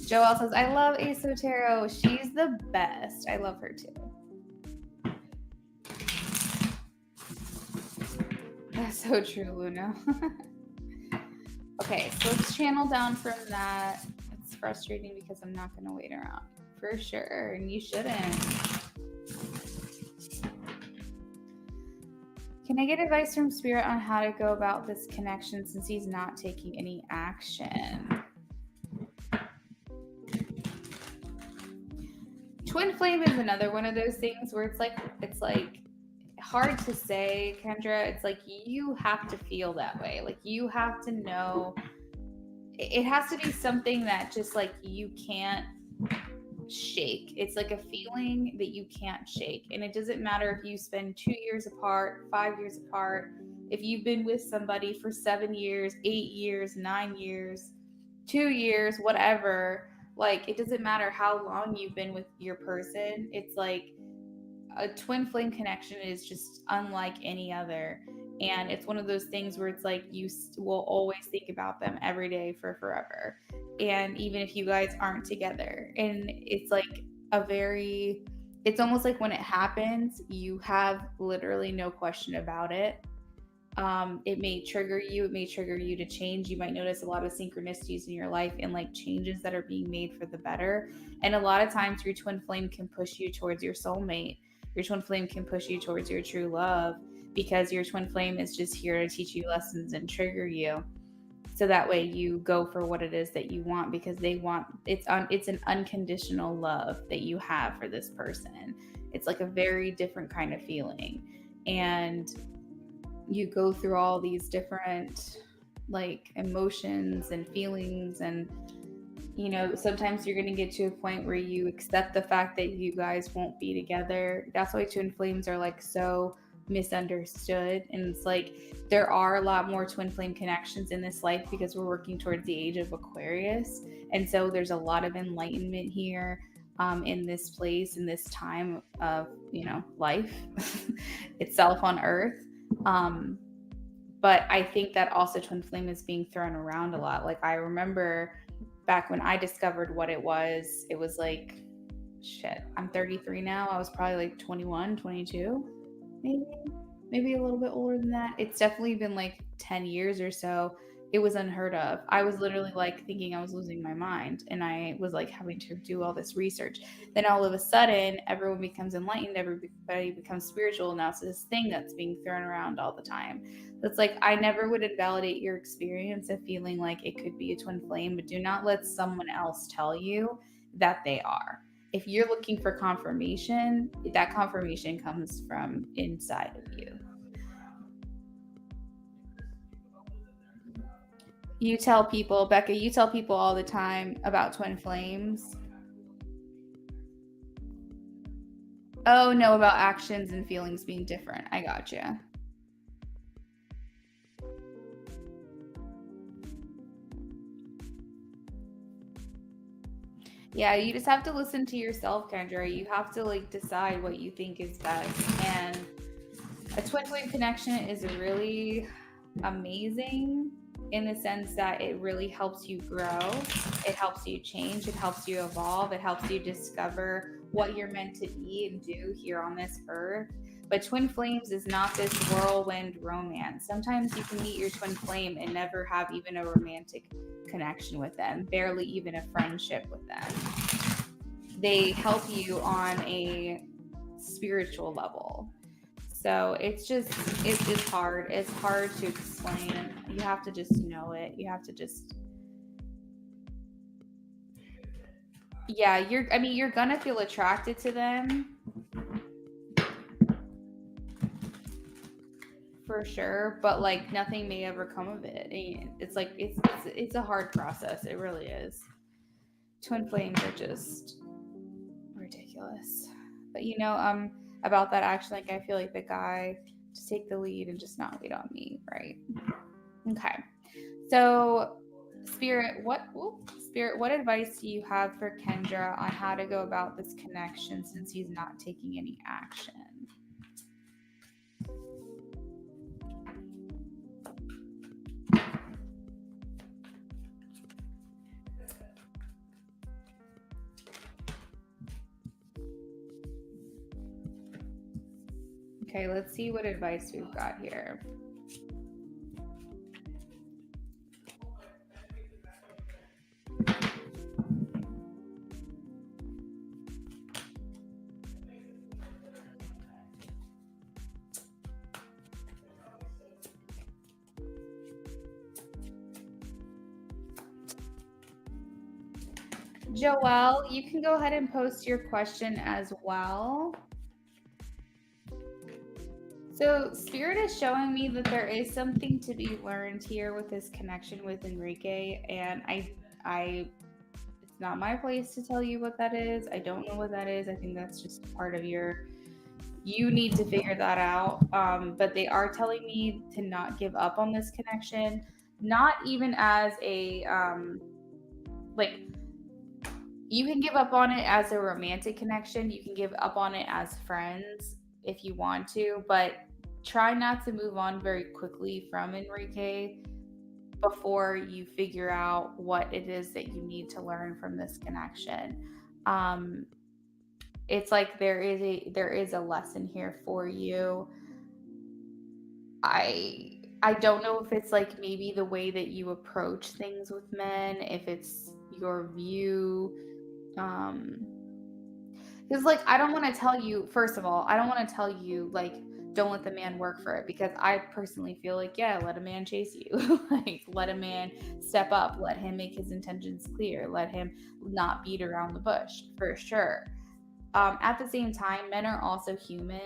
Joelle says, I love Aso Tarot. She's the best. I love her too. That's so true, Luna. Okay, so let's channel down from that. It's frustrating because I'm not going to wait around. For sure, and you shouldn't. Can I get advice from Spirit on how to go about this connection since he's not taking any action? Twin flame is another one of those things where it's like hard to say, Kendra. It's like you have to feel that way. Like you have to know. It has to be something that just like you can't shake. It's like a feeling that you can't shake. And it doesn't matter if you spend 2 years apart, 5 years apart, if you've been with somebody for 7 years, 8 years, 9 years, 2 years, whatever. Like it doesn't matter how long you've been with your person. It's like a twin flame connection is just unlike any other. And it's one of those things where it's like you will always think about them every day for forever. And even if you guys aren't together, and it's like it's almost like when it happens, you have literally no question about it. It may trigger you. It may trigger you to change. You might notice a lot of synchronicities in your life and like changes that are being made for the better. And a lot of times your twin flame can push you towards your soulmate. Your twin flame can push you towards your true love, because your twin flame is just here to teach you lessons and trigger you. So that way you go for what it is that you want, because they want it's an unconditional love that you have for this person. It's like a very different kind of feeling. And you go through all these different like emotions and feelings, and you know, sometimes you're going to get to a point where you accept the fact that you guys won't be together. That's why twin flames are like so misunderstood. And it's like there are a lot more twin flame connections in this life because we're working towards the age of Aquarius, and so there's a lot of enlightenment here in this place, in this time of, you know, life itself on earth. But I think that also twin flame is being thrown around a lot. Like I remember back when I discovered what it was like, shit, I'm 33 now. I was probably like 21, 22, maybe a little bit older than that. It's definitely been like 10 years or so. It was unheard of. I was literally like thinking I was losing my mind, and I was like having to do all this research. Then all of a sudden, everyone becomes enlightened, everybody becomes spiritual. Now it's this thing that's being thrown around all the time. It's like I never would invalidate your experience of feeling like it could be a twin flame, but do not let someone else tell you that they are. If you're looking for confirmation, that confirmation comes from inside of you. You tell people, Becca, you tell people all the time about twin flames. Oh, no, about actions and feelings being different. I gotcha. Yeah, you just have to listen to yourself, Kendra. You have to like decide what you think is best. And A twin flame connection is really amazing in the sense that it really helps you grow, it helps you change, it helps you evolve, it helps you discover what you're meant to be and do here on this earth. But twin flames is not this whirlwind romance. Sometimes you can meet your twin flame and never have even a romantic connection with them, barely even a friendship with them. They help you on a spiritual level. So it's hard. It's hard to explain. You have to just know it. You have to just, yeah, you're gonna feel attracted to them for sure, but like nothing may ever come of it. And it's like it's a hard process. It really is. Twin flames are just ridiculous. But about that action, like I feel like the guy just take the lead and just not wait on me, right? Okay. So Spirit, what advice do you have for Kendra on how to go about this connection since he's not taking any action? Okay, let's see what advice we've got here. Joelle, you can go ahead and post your question as well. So Spirit is showing me that there is something to be learned here with this connection with Enrique, and I it's not my place to tell you what that is. I don't know what that is. I think that's just part of you need to figure that out. But they are telling me to not give up on this connection, not even as a like you can give up on it as a romantic connection. You can give up on it as friends if you want to, but try not to move on very quickly from Enrique before you figure out what it is that you need to learn from this connection. It's like there is a lesson here for you. I don't know if it's like maybe the way that you approach things with men, if it's your view, because like I don't want to tell you, first of all, I don't want to tell you like don't let the man work for it, because I personally feel like, yeah, let a man chase you. Like let a man step up, let him make his intentions clear, let him not beat around the bush, for sure. At the same time, men are also human,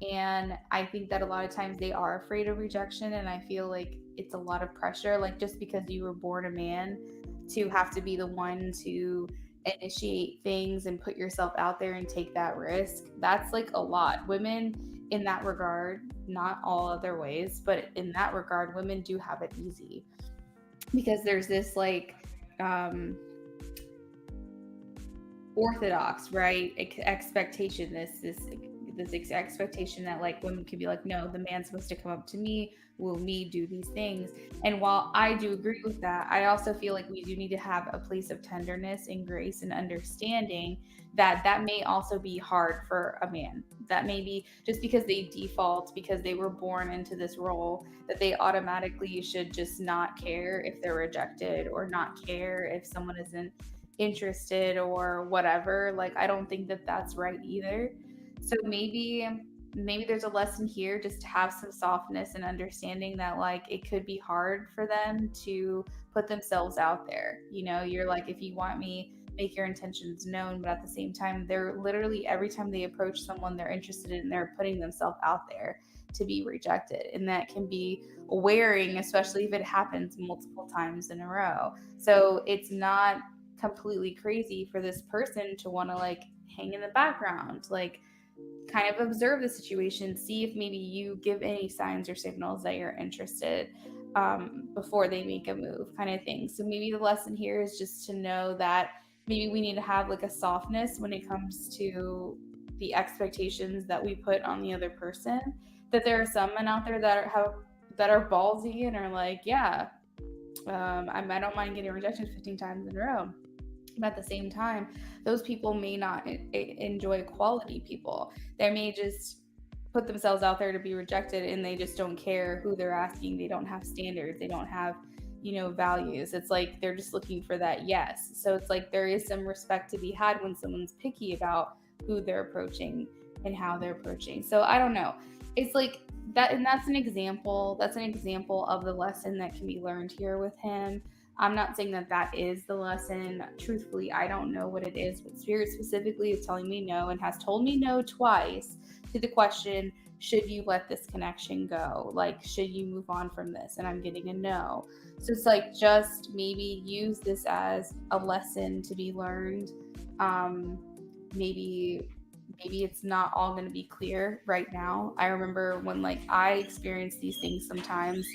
and I think that a lot of times they are afraid of rejection, and I feel like it's a lot of pressure, like just because you were born a man, to have to be the one to initiate things and put yourself out there and take that risk. That's like a lot. Women in that regard, not all other ways, but in that regard, women do have it easy, because there's this like orthodox, right, expectation, this expectation that like women can be like, no, the man's supposed to come up to me, will me do these things. And while I do agree with that, I also feel like we do need to have a place of tenderness and grace and understanding that that may also be hard for a man. That may be just because they default, because they were born into this role, that they automatically should just not care if they're rejected, or not care if someone isn't interested or whatever. Like I don't think that that's right either. So maybe there's a lesson here, just to have some softness and understanding that like it could be hard for them to put themselves out there. You're like, if you want me, make your intentions known, but at the same time, they're literally, every time they approach someone they're interested in, they're putting themselves out there to be rejected, and that can be wearing, especially if it happens multiple times in a row. So it's not completely crazy for this person to want to like hang in the background, like kind of observe the situation, see if maybe you give any signs or signals that you're interested, before they make a move, kind of thing. So maybe the lesson here is just to know that maybe we need to have like a softness when it comes to the expectations that we put on the other person, that there are some men out there that are ballsy and are like, yeah, I don't mind getting rejected 15 times in a row. But at the same time, those people may not enjoy quality people. They may just put themselves out there to be rejected, and they just don't care who they're asking. They don't have standards. They don't have, values. It's like they're just looking for that yes. So it's like there is some respect to be had when someone's picky about who they're approaching and how they're approaching. So I don't know. It's like that, and that's an example. That's an example of the lesson that can be learned here with him. I'm not saying that is the lesson. Truthfully, I don't know what it is, but Spirit specifically is telling me no and has told me no twice to the question, should you let this connection go? Like, should you move on from this? And I'm getting a no. So it's like, just maybe use this as a lesson to be learned. Maybe it's not all going to be clear right now. I remember when I experience these things sometimes,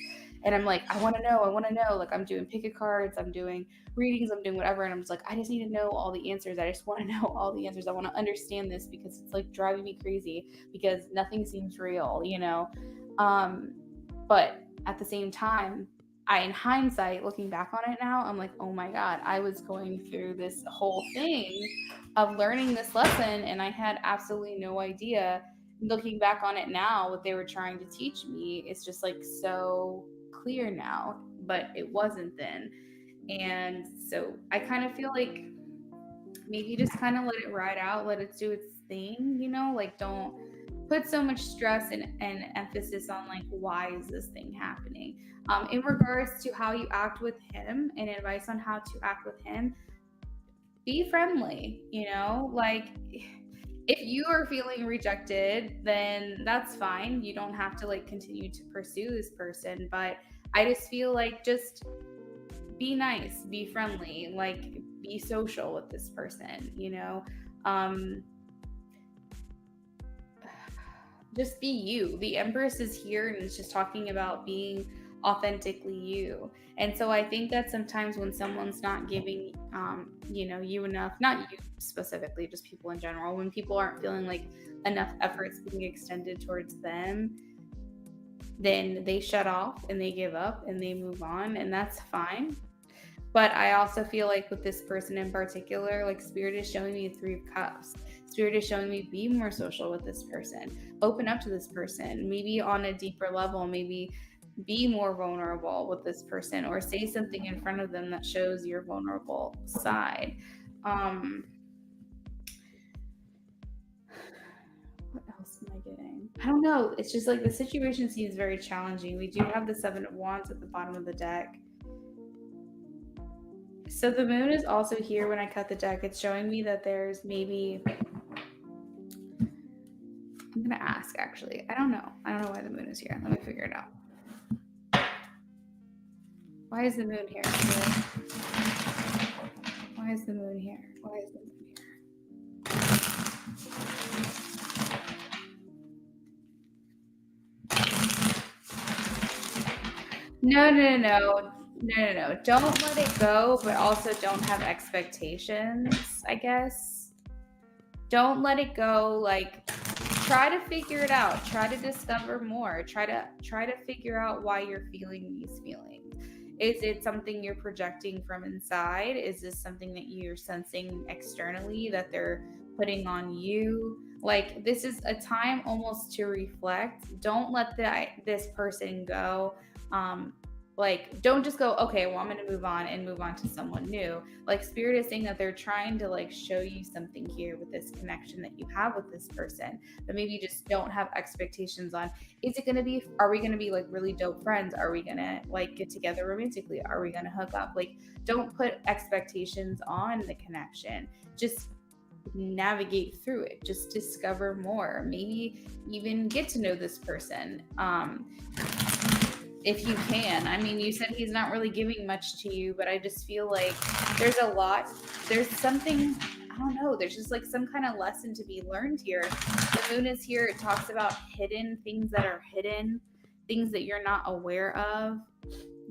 and I'm like, I want to know. Like, I'm doing pick a cards, I'm doing readings, I'm doing whatever, and I'm just like, I just need to know all the answers. I just want to know all the answers. I want to understand this because it's like driving me crazy because nothing seems real, But at the same time, in hindsight, looking back on it now, I'm like, oh my God, I was going through this whole thing of learning this lesson, and I had absolutely no idea. Looking back on it now, what they were trying to teach me is just like so clear now, but it wasn't then. And so I kind of feel like maybe just kind of let it ride out, let it do its thing, like don't put so much stress and emphasis on like, why is this thing happening? In regards to how you act with him and advice on how to act with him, be friendly, like if you are feeling rejected, then that's fine. You don't have to continue to pursue this person, but I just feel like just be nice, be friendly, be social with this person, just be you. The Empress is here and it's just talking about being authentically you. And so I think that sometimes when someone's not giving you enough, not you specifically, just people in general, when people aren't feeling like enough efforts being extended towards them, then they shut off and they give up and they move on, and that's fine. But I also feel like with this person in particular, Spirit is showing me 3 of Cups. Spirit is showing me be more social with this person, open up to this person, maybe on a deeper level, maybe be more vulnerable with this person, or say something in front of them that shows your vulnerable side. What else am I getting? I don't know. It's just the situation seems very challenging. We do have the 7 of Wands at the bottom of the deck. So the moon is also here when I cut the deck. It's showing me that there's maybe, I'm going to ask actually. I don't know why the moon is here. Let me figure it out. Why is the moon here? Why is the moon here? Why is the moon here? No. Don't let it go, but also don't have expectations, I guess. Don't let it go. Try to figure it out. Try to discover more. Try to figure out why you're feeling these feelings. Is it something you're projecting from inside? Is this something that you're sensing externally that they're putting on you? This is a time almost to reflect. Don't let this person go. Don't just go, okay, well, I'm going to move on to someone new. Spirit is saying that they're trying to show you something here with this connection that you have with this person, but maybe you just don't have expectations on, are we going to be really dope friends? Are we going to get together romantically? Are we going to hook up? Don't put expectations on the connection. Just navigate through it. Just discover more. Maybe even get to know this person. If you can. I mean, you said he's not really giving much to you, but I just feel like there's something, I don't know, there's just some kind of lesson to be learned here. The moon is here. It talks about hidden things that are hidden, things that you're not aware of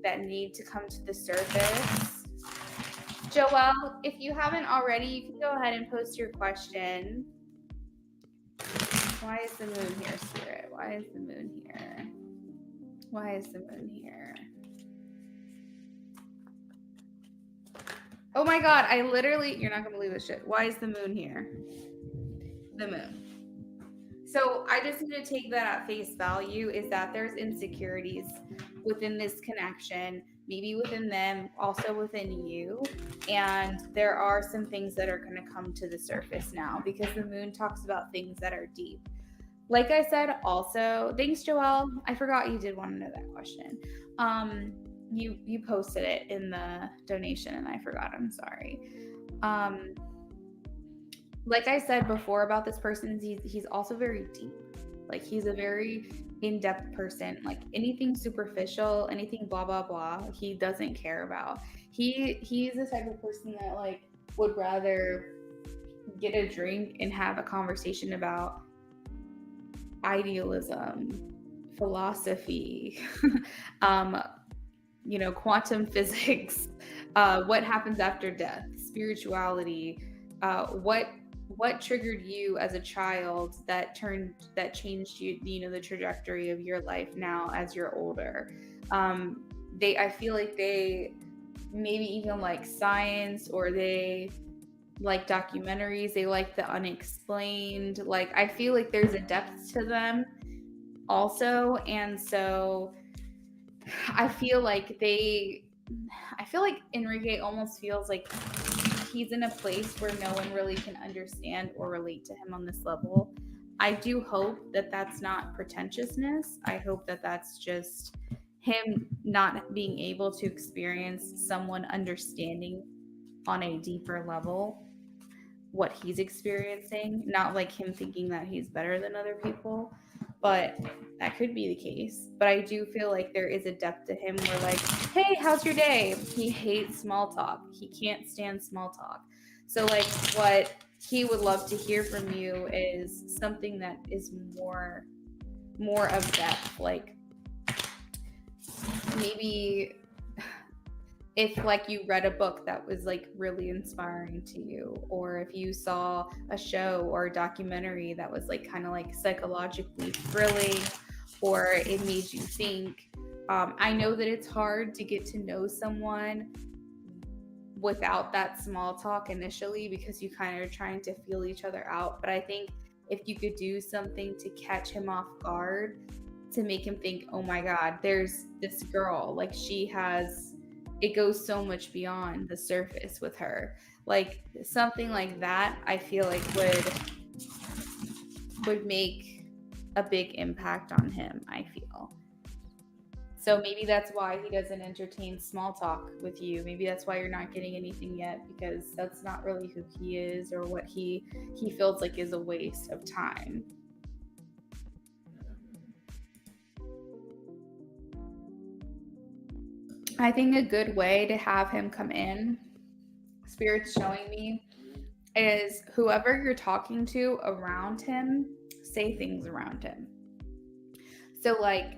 that need to come to the surface. Joelle, if you haven't already, you can go ahead and post your question. Why is the moon here, Spirit? Why Why is the moon here? Why is the moon here? Oh my God, I literally, you're not gonna believe this shit. Why is the moon here? The moon. So I just need to take that at face value, is that there's insecurities within this connection, maybe within them, also within you. And there are some things that are going to come to the surface now, because the moon talks about things that are deep. Like I said, also, thanks, Joelle. I forgot you did want to know that question. You posted it in the donation and I forgot. I'm sorry. Like I said before about this person, he's also very deep. Like, he's a very in-depth person. Like, anything superficial, anything blah blah blah, he doesn't care about. He's the type of person that like would rather get a drink and have a conversation about idealism, philosophy, quantum physics, what happens after death, spirituality, what triggered you as a child that changed you, the trajectory of your life now as you're older. I feel like they maybe even like science, or they like documentaries, they like the unexplained. Like, I feel like there's a depth to them also. And so I feel like Enrique almost feels like he's in a place where no one really can understand or relate to him on this level. I do hope that that's not pretentiousness. I hope that that's just him not being able to experience someone understanding on a deeper level what he's experiencing. Not like him thinking that he's better than other people, but that could be the case. But I do feel like there is a depth to him where, like, hey, how's your day? He hates small talk. He can't stand small talk. So like, what he would love to hear from you is something that is more of depth. Like, maybe if like you read a book that was like really inspiring to you, or if you saw a show or a documentary that was like kind of like psychologically thrilling, or it made you think. I know that it's hard to get to know someone without that small talk initially, because you kind of are trying to feel each other out. But I think if you could do something to catch him off guard, to make him think, oh my God, there's this girl, like it goes so much beyond the surface with her. Like, something like that, I feel like would make a big impact on him, I feel. So maybe that's why he doesn't entertain small talk with you. Maybe that's why you're not getting anything yet, because that's not really who he is, or what he feels like is a waste of time. I think a good way to have him come in, Spirit's showing me, is whoever you're talking to around him, say things around him. So like,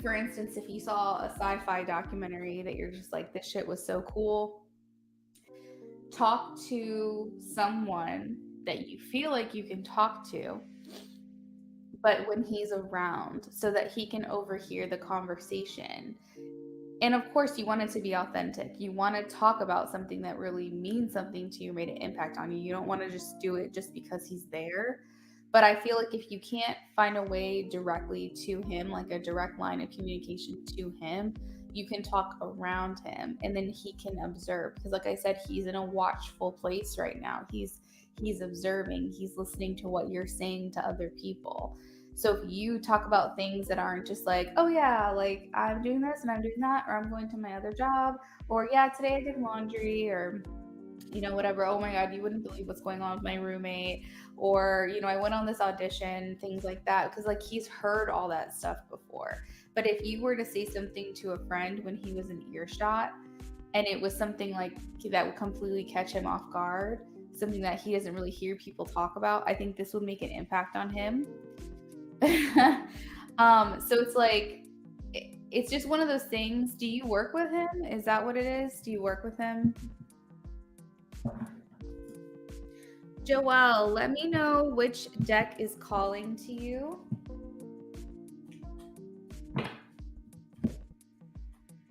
for instance, if you saw a sci-fi documentary that you're just like, this shit was so cool, talk to someone that you feel like you can talk to, but when he's around, so that he can overhear the conversation. And of course, you want it to be authentic. You want to talk about something that really means something to you, made an impact on you. You don't want to just do it just because he's there. But I feel like if you can't find a way directly to him, like a direct line of communication to him, you can talk around him, and then he can observe. Because like I said, he's in a watchful place right now. He's observing. He's listening to what you're saying to other people. So if you talk about things that aren't just like, oh yeah, like I'm doing this and I'm doing that, or I'm going to my other job, or yeah, today I did laundry, or whatever, oh my God, you wouldn't believe what's going on with my roommate, or I went on this audition, things like that, because like he's heard all that stuff before. But if you were to say something to a friend when he was in earshot, and it was something like that would completely catch him off guard, something that he doesn't really hear people talk about, I think this would make an impact on him. So it's like, it's just one of those things. Do you work with him? Is that what it is? Do you work with him? Joelle, let me know which deck is calling to you.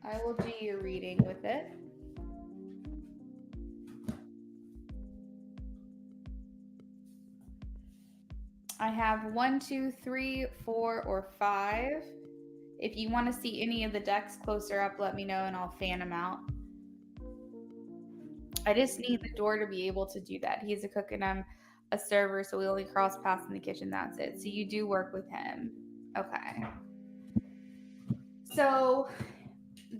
I will do your reading with it. I have 1, 2, 3, 4, or 5. If you want to see any of the decks closer up, let me know and I'll fan them out. I just need the door to be able to do that. He's a cook and I'm a server, so we only cross paths in the kitchen. That's it. So you do work with him. Okay. So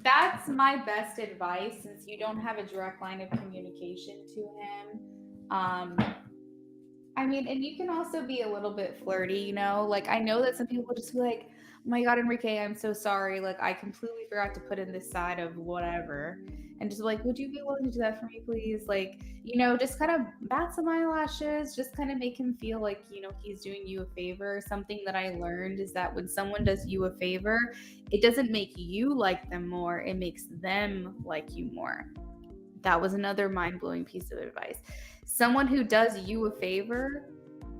that's my best advice since you don't have a direct line of communication to him. I mean, and you can also be a little bit flirty, you know? Like, I know that some people just be like, oh my God, Enrique, I'm so sorry. Like, I completely forgot to put in this side of whatever. And just like, would you be willing to do that for me, please? Like, you know, just kind of bat some eyelashes, just kind of make him feel like, you know, he's doing you a favor. Something that I learned is that when someone does you a favor, it doesn't make you like them more, it makes them like you more. That was another mind-blowing piece of advice. Someone who does you a favor,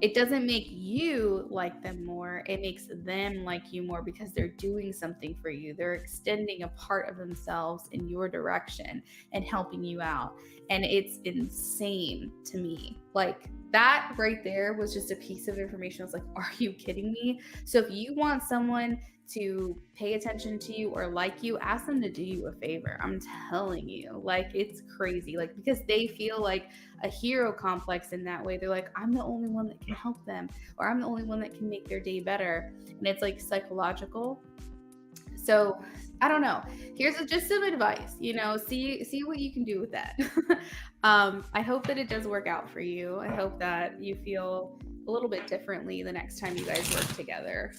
it doesn't make you like them more. It makes them like you more because they're doing something for you. They're extending a part of themselves in your direction and helping you out. And it's insane to me. Like, that right there was just a piece of information. I was like, are you kidding me? So if you want someone to pay attention to you or like you, ask them to do you a favor. I'm telling you, like, it's crazy. Like, because they feel like a hero complex in that way. They're like, I'm the only one that can help them, or I'm the only one that can make their day better. And it's like psychological. So I don't know. Here's just some advice, you know, see what you can do with that. I hope that it does work out for you. I hope that you feel a little bit differently the next time you guys work together.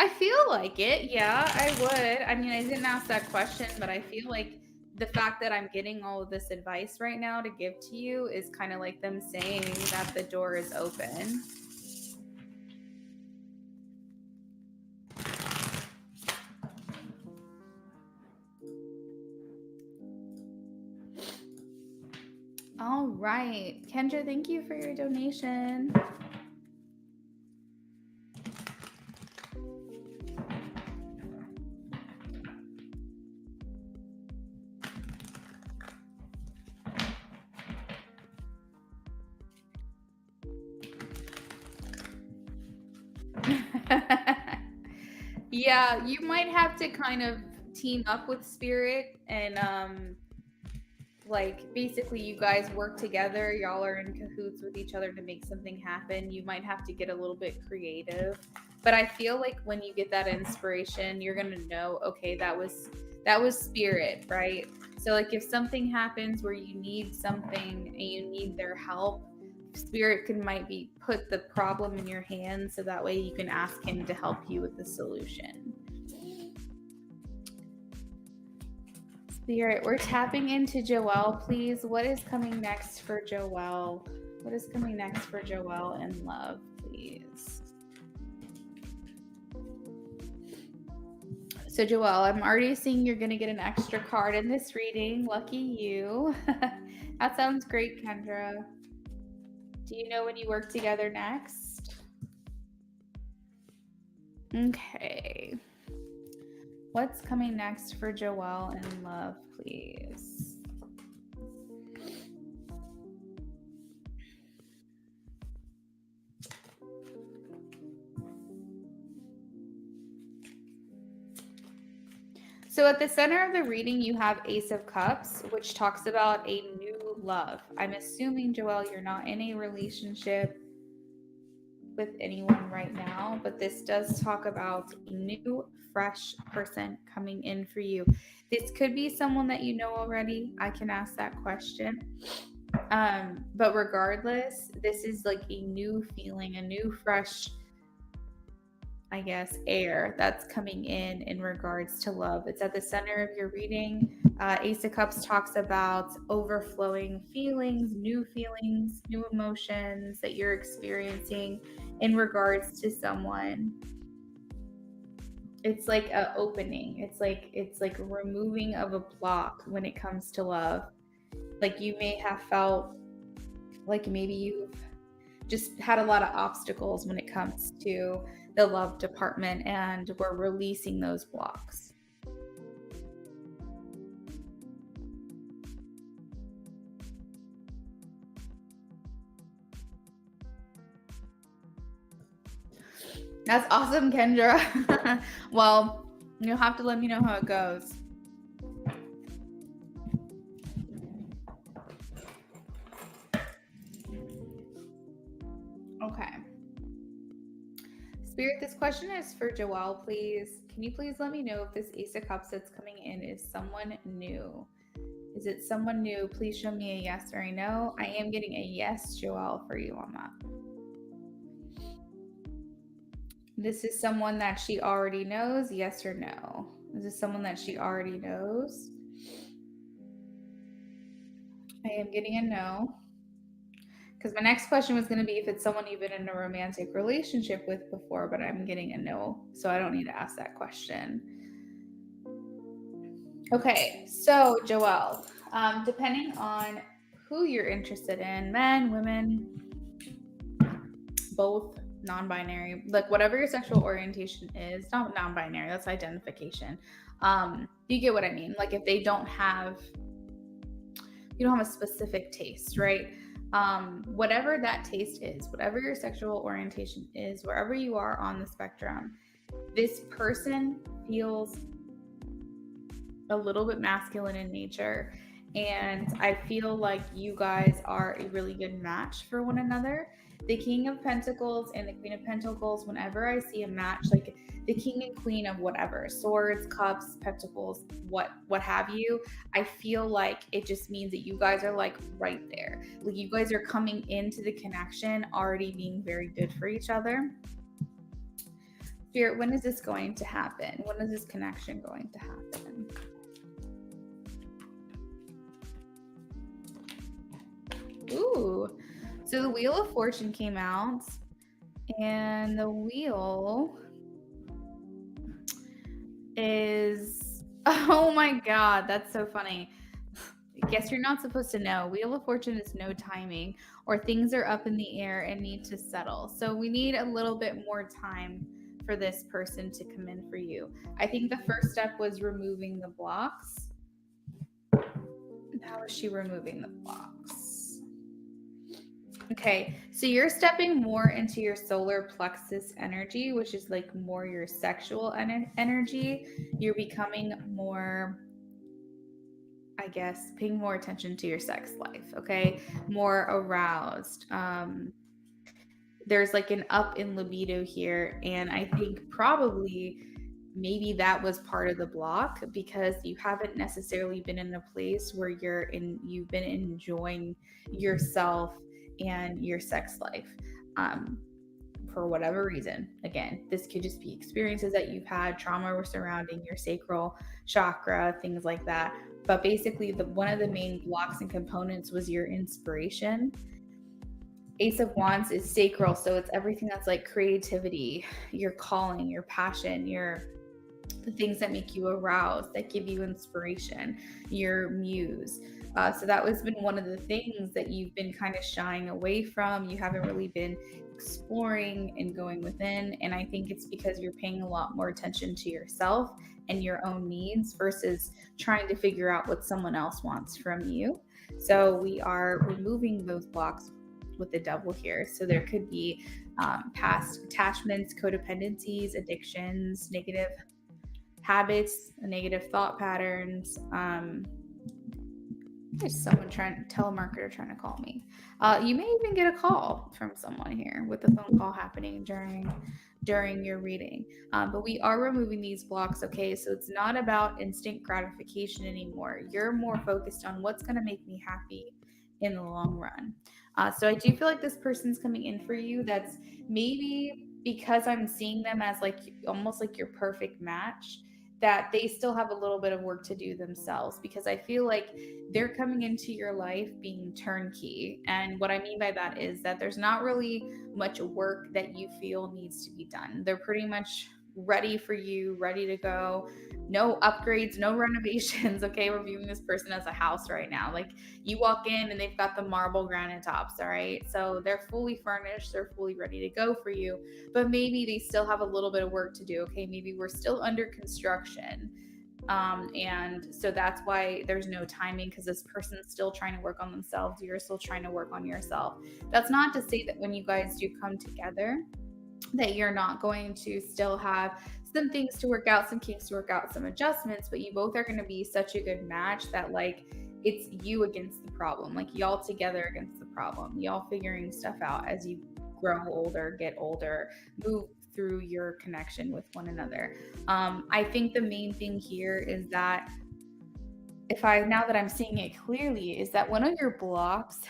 I feel like it. Yeah, I would. I mean, I didn't ask that question, but I feel like the fact that I'm getting all of this advice right now to give to you is kind of like them saying that the door is open. All right. Kendra, thank you for your donation. Yeah, you might have to kind of team up with Spirit and like basically you guys work together, y'all are in cahoots with each other to make something happen. You might have to get a little bit creative, but I feel like when you get that inspiration, you're gonna know, okay, that was Spirit, right? So like if something happens where you need something and you need their help, Spirit might be put the problem in your hands so that way you can ask him to help you with the solution. Spirit, we're tapping into Joelle, please. What is coming next for Joelle? What is coming next for Joelle in love, please? So Joelle, I'm already seeing you're going to get an extra card in this reading. Lucky you. That sounds great, Kendra. Do you know when you work together next? Okay. What's coming next for Joelle in love, please? So at the center of the reading, you have Ace of Cups, which talks about a new love. I'm assuming, Joelle, you're not in a relationship with anyone right now, but this does talk about a new, fresh person coming in for you. This could be someone that you know already. I can ask that question. But regardless, this is like a new feeling, a new, fresh, I guess, air that's coming in regards to love. It's at the center of your reading. Ace of Cups talks about overflowing feelings, new emotions that you're experiencing in regards to someone. It's like a opening. It's like removing of a block when it comes to love. Like you may have felt like maybe you've just had a lot of obstacles when it comes to the love department, and we're releasing those blocks. That's awesome, Kendra. Well, you'll have to let me know how it goes. Okay. Spirit, this question is for Joelle, please. Can you please let me know if this Ace of Cups that's coming in is someone new? Is it someone new? Please show me a yes or a no. I am getting a yes, Joelle, for you on that. This is someone that she already knows, yes or no? Is this someone that she already knows? I am getting a no. Because my next question was going to be if it's someone you've been in a romantic relationship with before, but I'm getting a no, so I don't need to ask that question. Okay, so Joelle, depending on who you're interested in, men, women, both, non-binary, like whatever your sexual orientation is, not non-binary, that's identification. You get what I mean? Like if they don't have, you don't have a specific taste, right? Whatever that taste is, whatever your sexual orientation is, wherever you are on the spectrum, this person feels a little bit masculine in nature. And I feel like you guys are a really good match for one another. The King of Pentacles and the Queen of Pentacles, whenever I see a match, like the King and Queen of whatever, swords, cups, pentacles, what have you, I feel like it just means that you guys are like right there. Like you guys are coming into the connection already being very good for each other. Spirit, when is this going to happen? When is this connection going to happen? Ooh, so the Wheel of Fortune came out, and the wheel is, oh my God, that's so funny. I guess you're not supposed to know. Wheel of Fortune is no timing, or things are up in the air and need to settle. So we need a little bit more time for this person to come in for you. I think the first step was removing the blocks. How is she removing the blocks? Okay, so you're stepping more into your solar plexus energy, which is like more your sexual energy. You're becoming more, I guess, paying more attention to your sex life, okay? More aroused. There's like an up in libido here, and I think probably maybe that was part of the block because you haven't necessarily been in a place where you've been enjoying yourself and your sex life, for whatever reason. Again, this could just be experiences that you've had, trauma surrounding your sacral chakra, things like that. But basically, one of the main blocks and components was your inspiration. Ace of Wands is sacral, so it's everything that's like creativity, your calling, your passion, the things that make you aroused, that give you inspiration, your muse. So that has been one of the things that you've been kind of shying away from. You haven't really been exploring and going within. And I think it's because you're paying a lot more attention to yourself and your own needs versus trying to figure out what someone else wants from you. So we are removing those blocks with the Devil here. So there could be past attachments, codependencies, addictions, negative habits, negative thought patterns. There's someone telemarketer trying to call me. You may even get a call from someone here with a phone call happening during your reading. But we are removing these blocks, okay? So it's not about instant gratification anymore. You're more focused on what's going to make me happy in the long run. So I do feel like this person's coming in for you. That's maybe because I'm seeing them as like almost like your perfect match, that they still have a little bit of work to do themselves, because I feel like they're coming into your life being turnkey. And what I mean by that is that there's not really much work that you feel needs to be done. They're pretty much ready for you, ready to go. No upgrades, no renovations. Okay, we're viewing this person as a house right now. Like, you walk in and they've got the marble granite tops. All right, so they're fully furnished, they're fully ready to go for you, but maybe they still have a little bit of work to do. Okay, maybe we're still under construction. And so that's why there's no timing, because this person's still trying to work on themselves, you're still trying to work on yourself. That's not to say that when you guys do come together that you're not going to still have some things to work out, some kinks to work out, some adjustments, but you both are going to be such a good match that, like, it's you against the problem, like y'all together against the problem, y'all figuring stuff out as you grow older, get older, move through your connection with one another. I think the main thing here is that now that I'm seeing it clearly, is that one of your blocks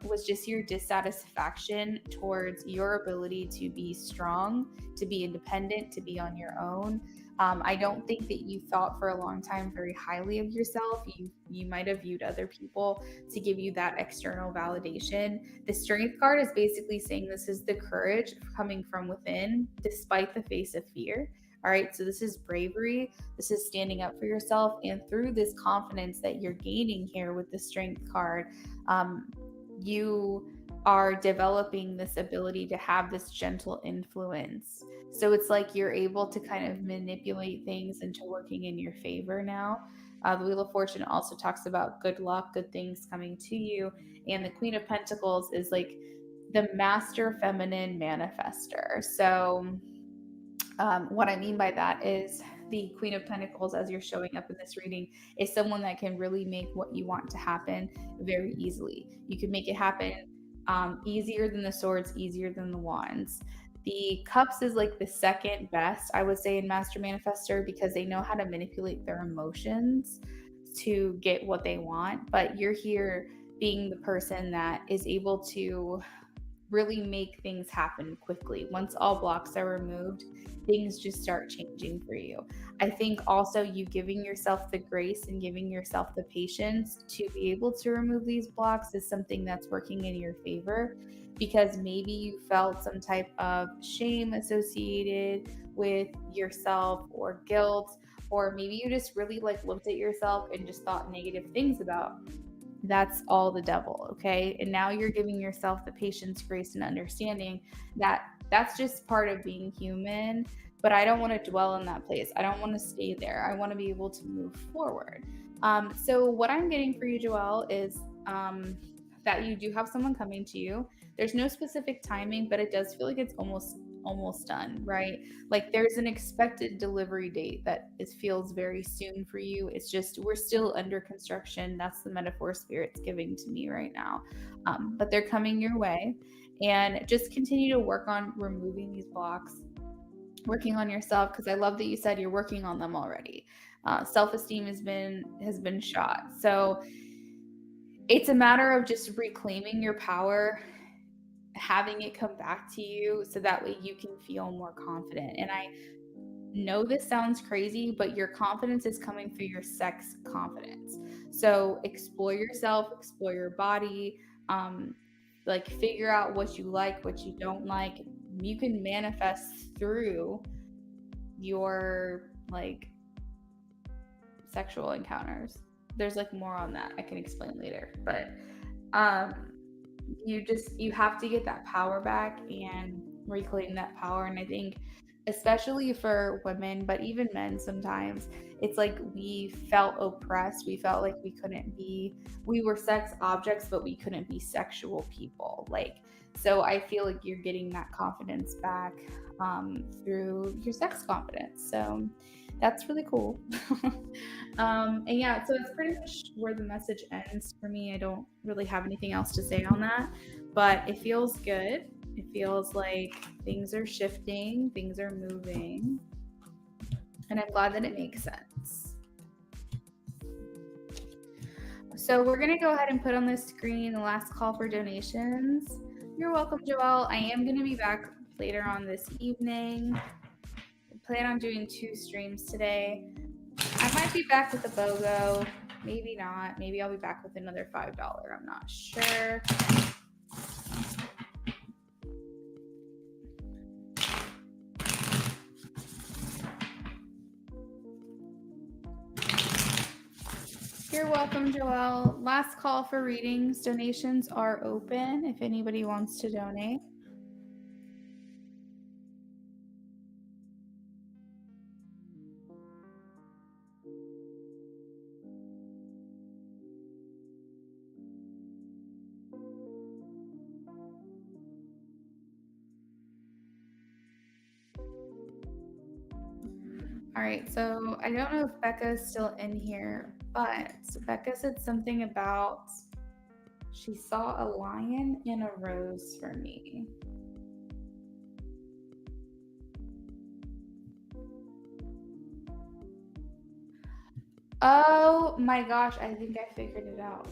was just your dissatisfaction towards your ability to be strong, to be independent, to be on your own. I don't think that you thought for a long time very highly of yourself. You might have viewed other people to give you that external validation. The Strength card is basically saying this is the courage coming from within, despite the face of fear. All right, so this is bravery. This is standing up for yourself. And through this confidence that you're gaining here with the Strength card, you are developing this ability to have this gentle influence. So it's like you're able to kind of manipulate things into working in your favor now. The Wheel of Fortune also talks about good luck, good things coming to you. And the Queen of Pentacles is like the master feminine manifester. So what I mean by that is the Queen of Pentacles, as you're showing up in this reading, is someone that can really make what you want to happen very easily. You can make it happen easier than the Swords, easier than the Wands. The Cups is like the second best, I would say, in Master Manifester, because they know how to manipulate their emotions to get what they want. But you're here being the person that is able to really make things happen quickly. Once all blocks are removed, things just start changing for you. I think also you giving yourself the grace and giving yourself the patience to be able to remove these blocks is something that's working in your favor, because maybe you felt some type of shame associated with yourself, or guilt, or maybe you just really like looked at yourself and just thought negative things about. That's all the devil, okay? And now you're giving yourself the patience, grace, and understanding that that's just part of being human, but I don't want to dwell in that place. I don't want to stay there. I want to be able to move forward. So what I'm getting for you, Joelle, is that you do have someone coming to you. There's no specific timing, but it does feel like it's almost done, right? Like there's an expected delivery date that feels very soon for you. It's just we're still under construction. That's the metaphor Spirit's giving to me right now. But they're coming your way, and just continue to work on removing these blocks, working on yourself, because I love that you said you're working on them already. Self-esteem has been shot, so it's a matter of just reclaiming your power, having it come back to you, so that way you can feel more confident. And I know this sounds crazy, but your confidence is coming through your sex confidence. So explore yourself, explore your body, like figure out what you like, what you don't like. You can manifest through your like sexual encounters. There's like more on that I can explain later, but you have to get that power back and reclaim that power. And I think especially for women, but even men sometimes, it's like we felt oppressed. We felt like we were sex objects, but we couldn't be sexual people. Like, so I feel like you're getting that confidence back through your sex confidence. So that's really cool. And yeah, so that's pretty much where the message ends for me. I don't really have anything else to say on that, but it feels good. It feels like things are shifting, things are moving, and I'm glad that it makes sense. So we're going to go ahead and put on the screen the last call for donations. You're welcome, Joelle. I am going to be back later on this evening. I plan on doing 2 streams today. I might be back with a BOGO, maybe not. Maybe I'll be back with another $5. I'm not sure. You're welcome, Joelle. Last call for readings. Donations are open if anybody wants to donate. All right, so I don't know if Becca's still in here, but Becca said something about she saw a lion and a rose for me. Oh my gosh, I think I figured it out.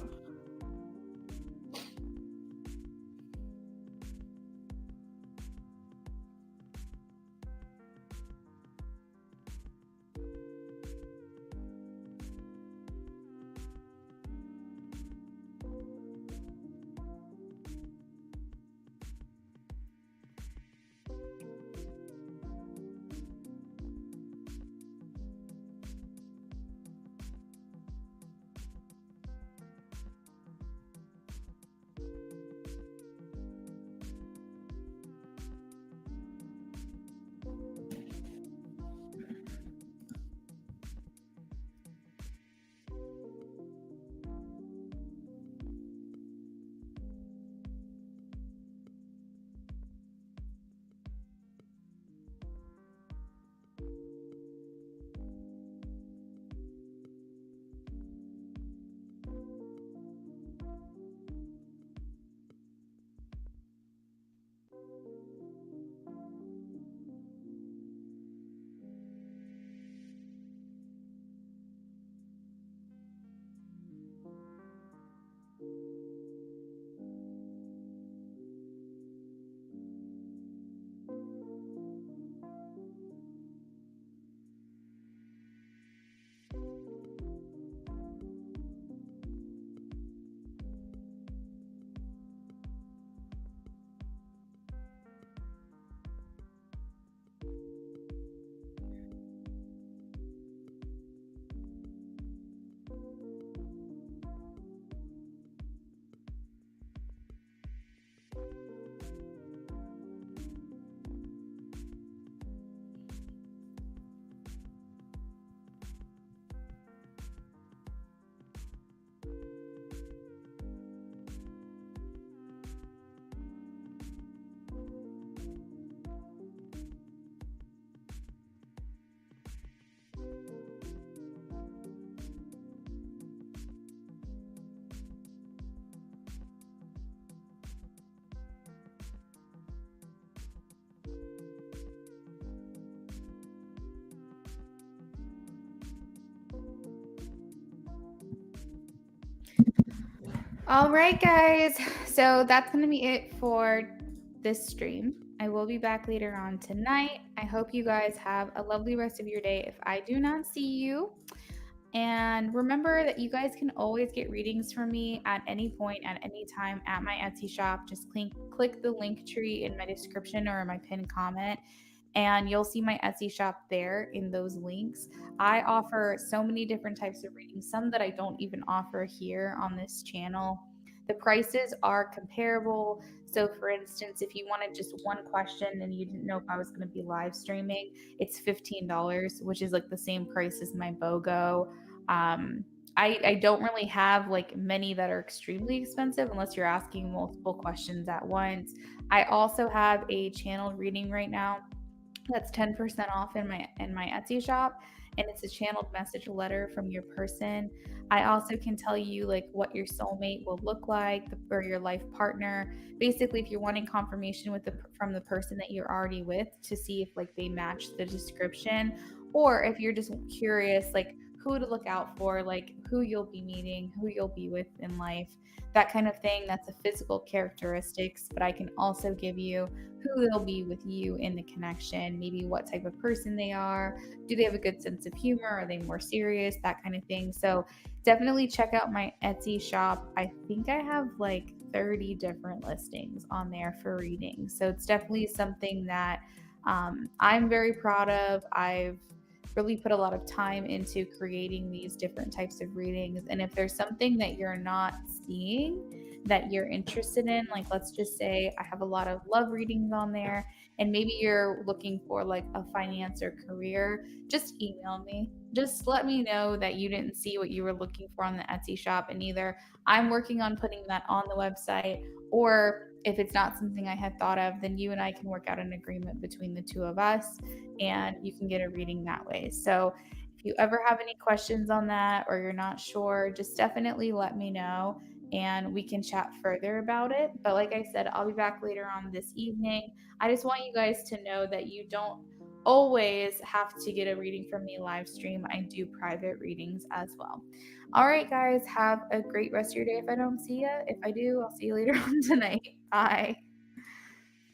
All right, guys. So that's going to be it for this stream. I will be back later on tonight. I hope you guys have a lovely rest of your day if I do not see you. And remember that you guys can always get readings from me at any point, at any time at my Etsy shop. Just click the link tree in my description or in my pinned comment, and you'll see my Etsy shop there in those links. I offer so many different types of readings, some that I don't even offer here on this channel. The prices are comparable. So, for instance, if you wanted just one question and you didn't know if I was going to be live streaming, it's $15, which is like the same price as my BOGO. I don't really have like many that are extremely expensive unless you're asking multiple questions at once. I also have a channeled reading right now that's 10% off in my Etsy shop, and it's a channeled message letter from your person. I also can tell you like what your soulmate will look like or your life partner. Basically, if you're wanting confirmation from the person that you're already with to see if like they match the description, or if you're just curious like who to look out for, like who you'll be meeting, who you'll be with in life, that kind of thing. That's a physical characteristics, but I can also give you who they'll be with you in the connection, maybe what type of person they are. Do they have a good sense of humor? Are they more serious? That kind of thing. So definitely check out my Etsy shop. I think I have like 30 different listings on there for readings. So it's definitely something that I'm very proud of. I've really put a lot of time into creating these different types of readings. And if there's something that you're not seeing that you're interested in, like let's just say I have a lot of love readings on there, and maybe you're looking for like a finance or career, just email me. Just let me know that you didn't see what you were looking for on the Etsy shop, and either I'm working on putting that on the website, or if it's not something I had thought of, then you and I can work out an agreement between the two of us and you can get a reading that way. So if you ever have any questions on that or you're not sure, just definitely let me know and we can chat further about it. But like I said, I'll be back later on this evening. I just want you guys to know that you don't always have to get a reading from me live stream. I do private readings as well. All right, guys, have a great rest of your day if I don't see you. If I do, I'll see you later on tonight. Bye.